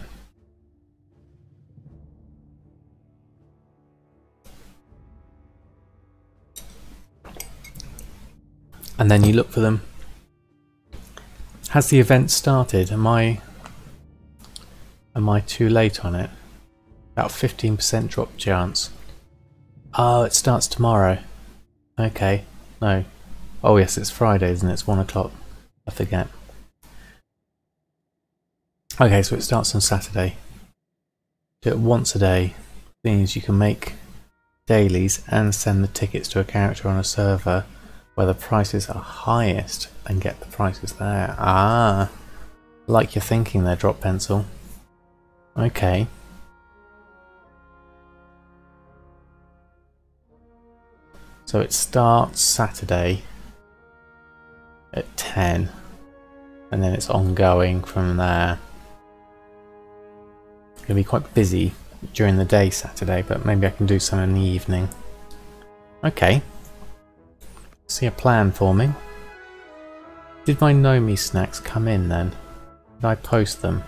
And then you look for them. Has the event started? Am I too late on it? About 15% drop chance. Oh, it starts tomorrow. Okay. No. Oh yes, it's Friday, isn't it? It's 1 o'clock. I forget. Okay, so it starts on Saturday. Do it once a day. Means you can make dailies and send the tickets to a character on a server where the prices are highest and get the prices there. Ah, like you're thinking there, Drop Pencil. Okay. So it starts Saturday at 10 and then it's ongoing from there. It's going to be quite busy during the day Saturday, but maybe I can do some in the evening. Okay. See a plan for me. Did my Nomi snacks come in then? Did I post them?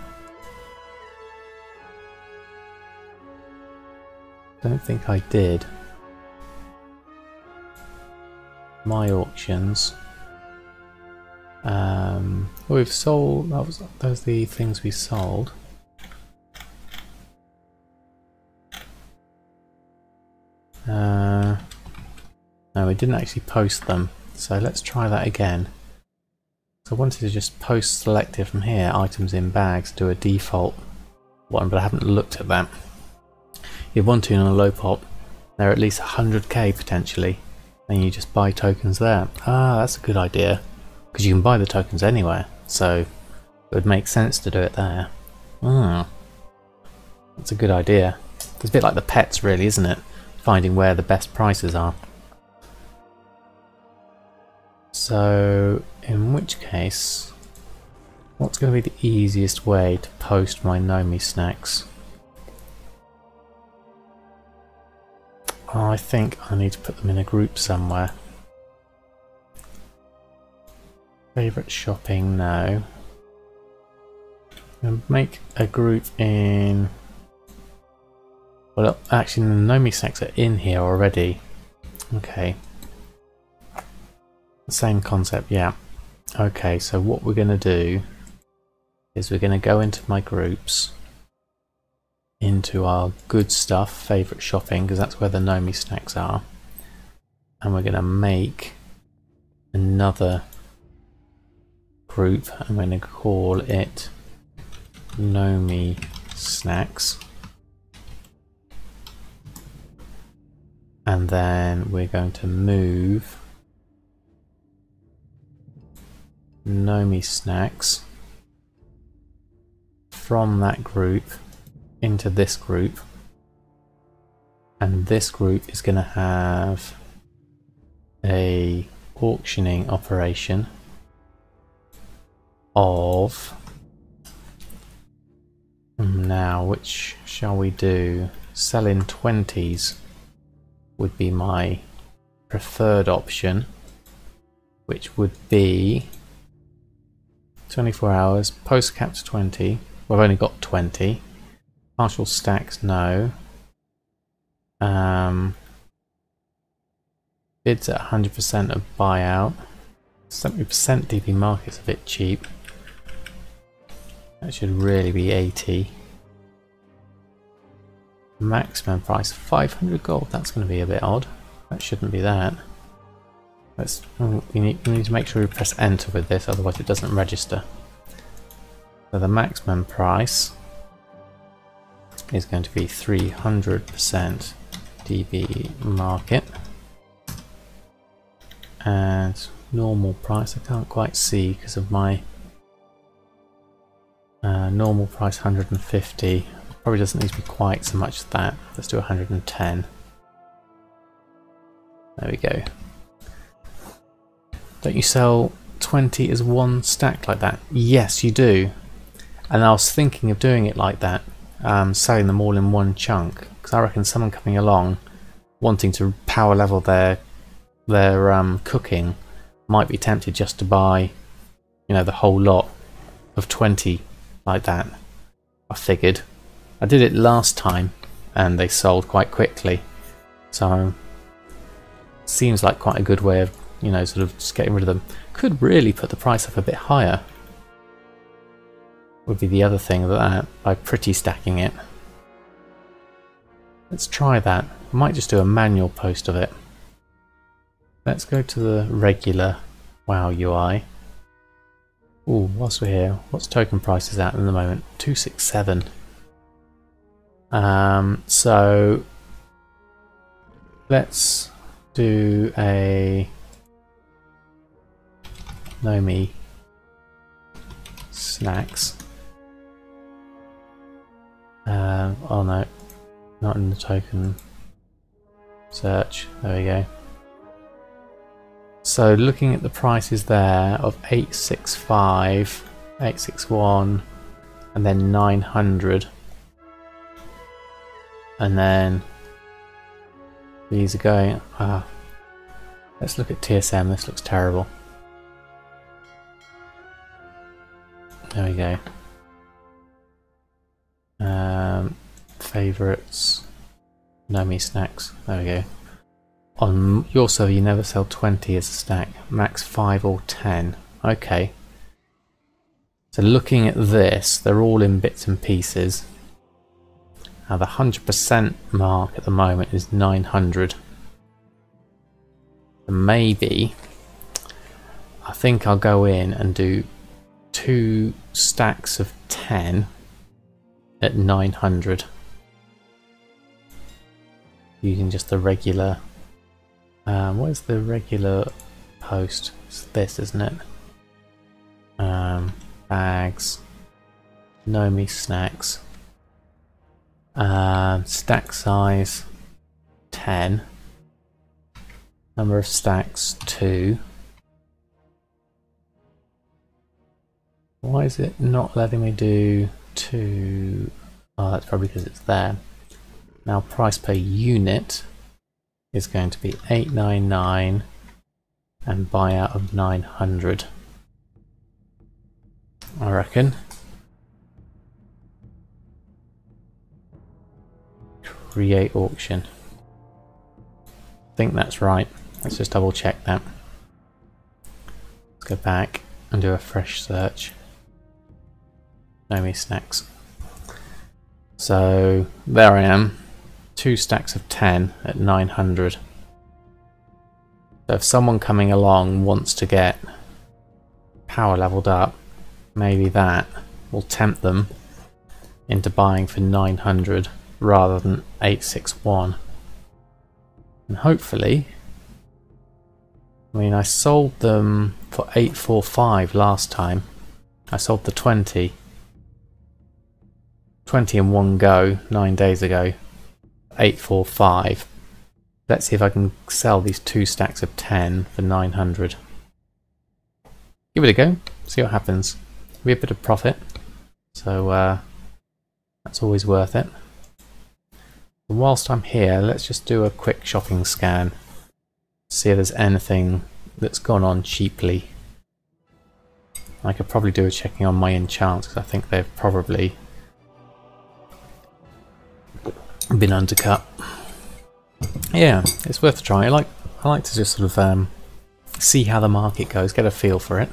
Don't think I did. My auctions. We've sold. Those are the things we sold. No, we didn't actually post them, so let's try that again. So I wanted to just post selected from here, items in bags, do a default one, but I haven't looked at that. You want to on a low pop, they're at least 100k potentially, and you just buy tokens there. Ah, that's a good idea, because you can buy the tokens anywhere, so it would make sense to do it there. That's a good idea. It's a bit like the pets really, isn't it? Finding where the best prices are. So, in which case, What's going to be the easiest way to post my Nomi snacks? I think I need to put them in a group somewhere. Favourite shopping, no. I'm going to make a group in... Well, actually the Nomi snacks are in here already. Okay. Same concept, yeah. Okay, so what we're going to do is we're going to go into my groups, into our good stuff, favourite shopping, because that's where the Nomi snacks are. And we're going to make another group, I'm going to call it Nomi snacks. And then we're going to move Nomi snacks from that group into this group, and this group is going to have a auctioning operation of, now which shall we do? Sell in 20s would be my preferred option, which would be 24 hours, post cap to 20. Well, I've only got 20. Partial stacks, no. Bids at 100% of buyout. 70% DB market's a bit cheap. That should really be 80. Maximum price 500 gold. That's going to be a bit odd. That shouldn't be that. We need to make sure we press enter with this, otherwise it doesn't register. So the maximum price is going to be 300% DB market, and normal price I can't quite see because of my normal price 150. Probably doesn't need to be quite so much as that. Let's do 110. There we go. Don't you sell 20 as one stack like that? Yes, you do. And I was thinking of doing it like that, selling them all in one chunk, because I reckon someone coming along wanting to power level their cooking might be tempted just to buy, you know, the whole lot of 20 like that. I figured. I did it last time and they sold quite quickly, so seems like quite a good way of, you know, sort of just getting rid of them. Could really put the price up a bit higher, would be the other thing of that, by pretty stacking it. Let's try that. I might just do a manual post of it. Let's go to the regular WoW UI. Ooh, whilst we're here, what's token prices at the moment? 267. So let's do a Nomi snacks. Oh no, not in the token search. There we go. So looking at the prices there of 865, 861, and then 900. And then these are going, let's look at TSM, this looks terrible. There we go. Favourites, Nomi snacks, there we go. On your server you never sell 20 as a stack, max 5 or 10. Okay. So looking at this, they're all in bits and pieces. Now the 100% mark at the moment is 900. Maybe I think I'll go in and do 2 stacks of 10 at 900 using just the regular, what is the regular post? It's this, isn't it? Bags, Nomi snacks, stack size 10, number of stacks 2, Why is it not letting me do 2? Oh, that's probably because it's there. Now price per unit is going to be 899 and buyout of 900. I reckon. Create auction. I think that's right. Let's just double check that. Let's go back and do a fresh search. No me snacks. So there I am. 2 stacks of 10 at 900. So if someone coming along wants to get power leveled up, maybe that will tempt them into buying for 900 rather than 861. And hopefully, I mean, I sold them for 845 last time. I sold the 20 in one go 9 days ago, 845. Let's see if I can sell these 2 stacks of 10 for 900. Give it a go, see what happens. Be a bit of profit, so that's always worth it. And whilst I'm here, let's just do a quick shopping scan, see if there's anything that's gone on cheaply. I could probably do a checking on my enchants because I think they've probably been undercut. Yeah, it's worth a try. I like to just sort of see how the market goes, get a feel for it.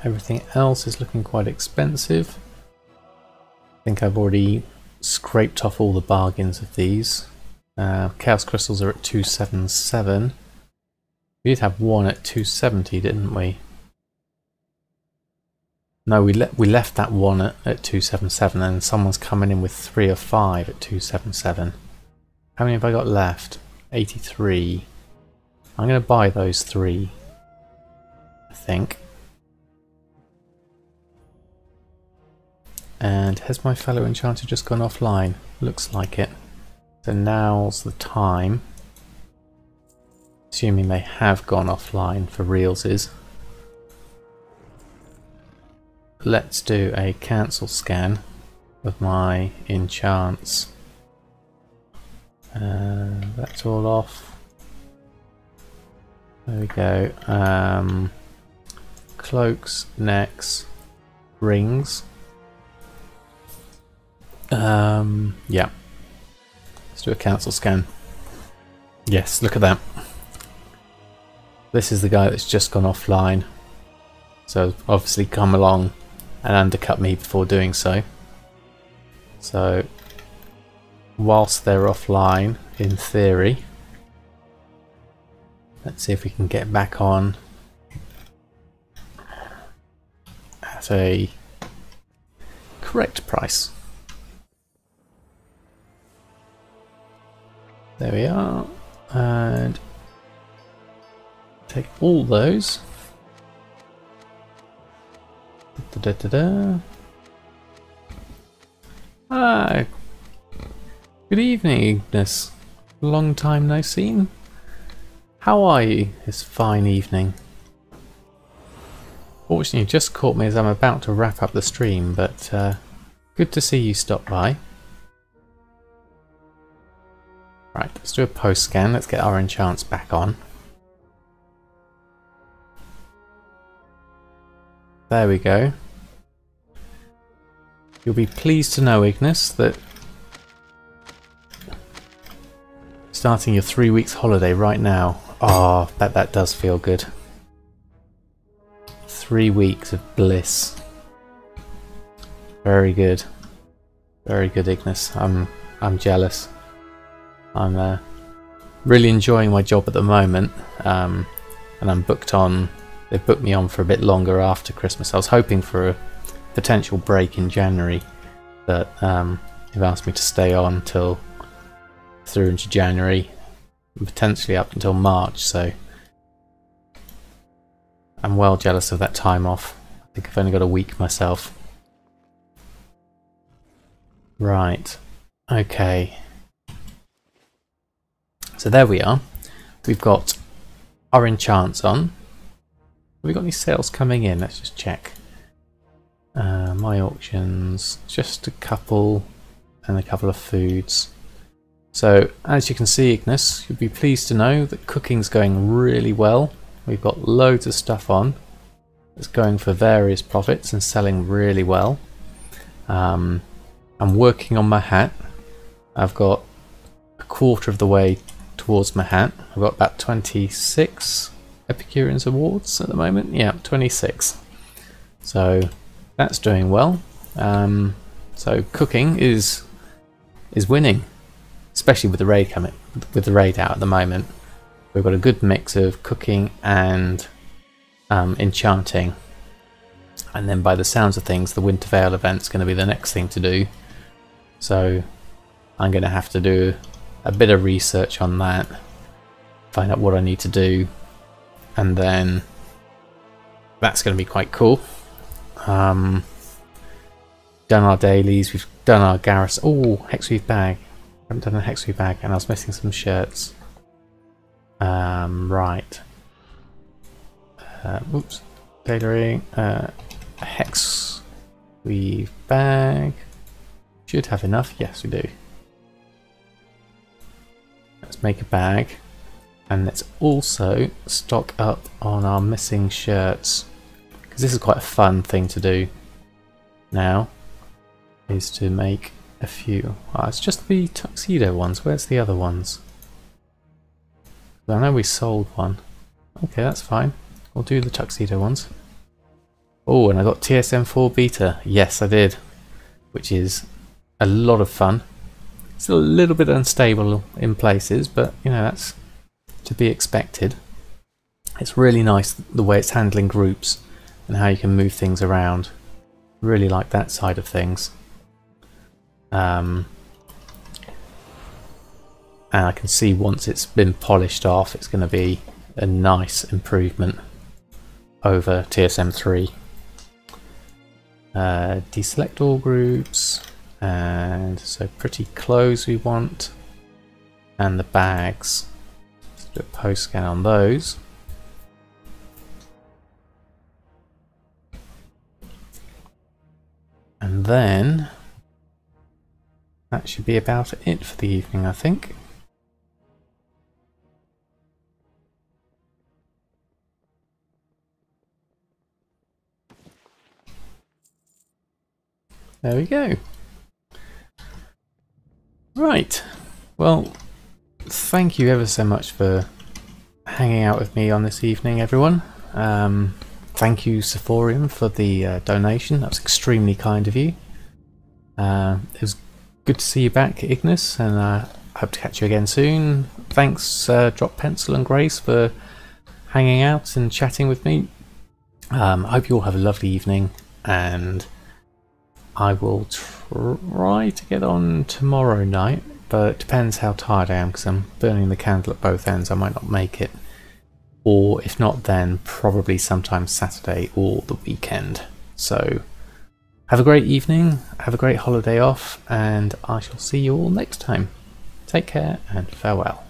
Everything else is looking quite expensive. I think I've already scraped off all the bargains of these. Chaos crystals are at 277. We did have one at 270, didn't we? No, we left that one at 277, and someone's coming in with 3 or 5 at 277. How many have I got left? 83. I'm going to buy those 3, I think. And has my fellow enchanter just gone offline? Looks like it. So now's the time. Assuming they have gone offline for realsies. Let's do a cancel scan of my enchants. That's all off. There we go. Cloaks, necks, rings. Yeah. Let's do a cancel scan. Yes, look at that. This is the guy that's just gone offline. So obviously come along and undercut me before doing so. So whilst they're offline, in theory, let's see if we can get back on at a correct price. There we are, and take all those. Ah, good evening, Ignis. Long time no seen. How are you this fine evening? Fortunately, you just caught me as I'm about to wrap up the stream, but good to see you stop by. Right, let's do a post scan. Let's get our enchants back on. There we go. You'll be pleased to know, Ignis, that starting your 3 weeks holiday right now. Oh, that does feel good. 3 weeks of bliss. Very good. Very good, Ignis. I'm jealous. I'm really enjoying my job at the moment, and I'm booked on. They've booked me on for a bit longer after Christmas. I was hoping for a potential break in January, but they've asked me to stay on through into January, and potentially up until March. So I'm well jealous of that time off. I think I've only got a week myself. Right. Okay. So there we are. We've got our enchants on. we got any sales coming in? Let's just check. My auctions, just a couple, and a couple of foods. So as you can see, Ignis, you'll be pleased to know that cooking's going really well. We've got loads of stuff on. It's going for various profits and selling really well. I'm working on my hat. I've got a quarter of the way towards my hat. I've got about 26 Epicureans awards at the moment. Yeah, 26. So that's doing well. So cooking is winning, especially with the raid coming, with the raid out at the moment. We've got a good mix of cooking and enchanting, and then by the sounds of things, the Winter Veil event's going to be the next thing to do. So I'm going to have to do a bit of research on that, find out what I need to do, and then that's going to be quite cool. Done our dailies, we've done our garrison. Oh, hexweave bag. I haven't done a hexweave bag, and I was missing some shirts. Right. Oops. Tailoring. Hex weave bag. Should have enough. Yes, we do. Let's make a bag. And let's also stock up on our missing shirts. Because this is quite a fun thing to do now. Is to make a few. Oh, it's just the tuxedo ones. Where's the other ones? I know we sold one. Okay, that's fine. We'll do the tuxedo ones. Oh, and I got TSM4 beta. Yes, I did. Which is a lot of fun. It's a little bit unstable in places, but you know, that's to be expected. It's really nice the way it's handling groups and how you can move things around. Really like that side of things. And I can see once it's been polished off, it's going to be a nice improvement over TSM3. Deselect all groups, and so pretty clothes we want, and the bags. Let's do a post scan on those. And then that should be about it for the evening, I think. There we go. Right. Well, thank you ever so much for hanging out with me on this evening, everyone. Thank you, Sephorium, for the donation. That was extremely kind of you. It was good to see you back, Ignis, and I hope to catch you again soon. Thanks, Drop Pencil and Grace, for hanging out and chatting with me. I hope you all have a lovely evening, and I will try to get on tomorrow night, but it depends how tired I am, because I'm burning the candle at both ends. I might not make it, or if not, then probably sometime Saturday or the weekend. So have a great evening, have a great holiday off, and I shall see you all next time. Take care and farewell.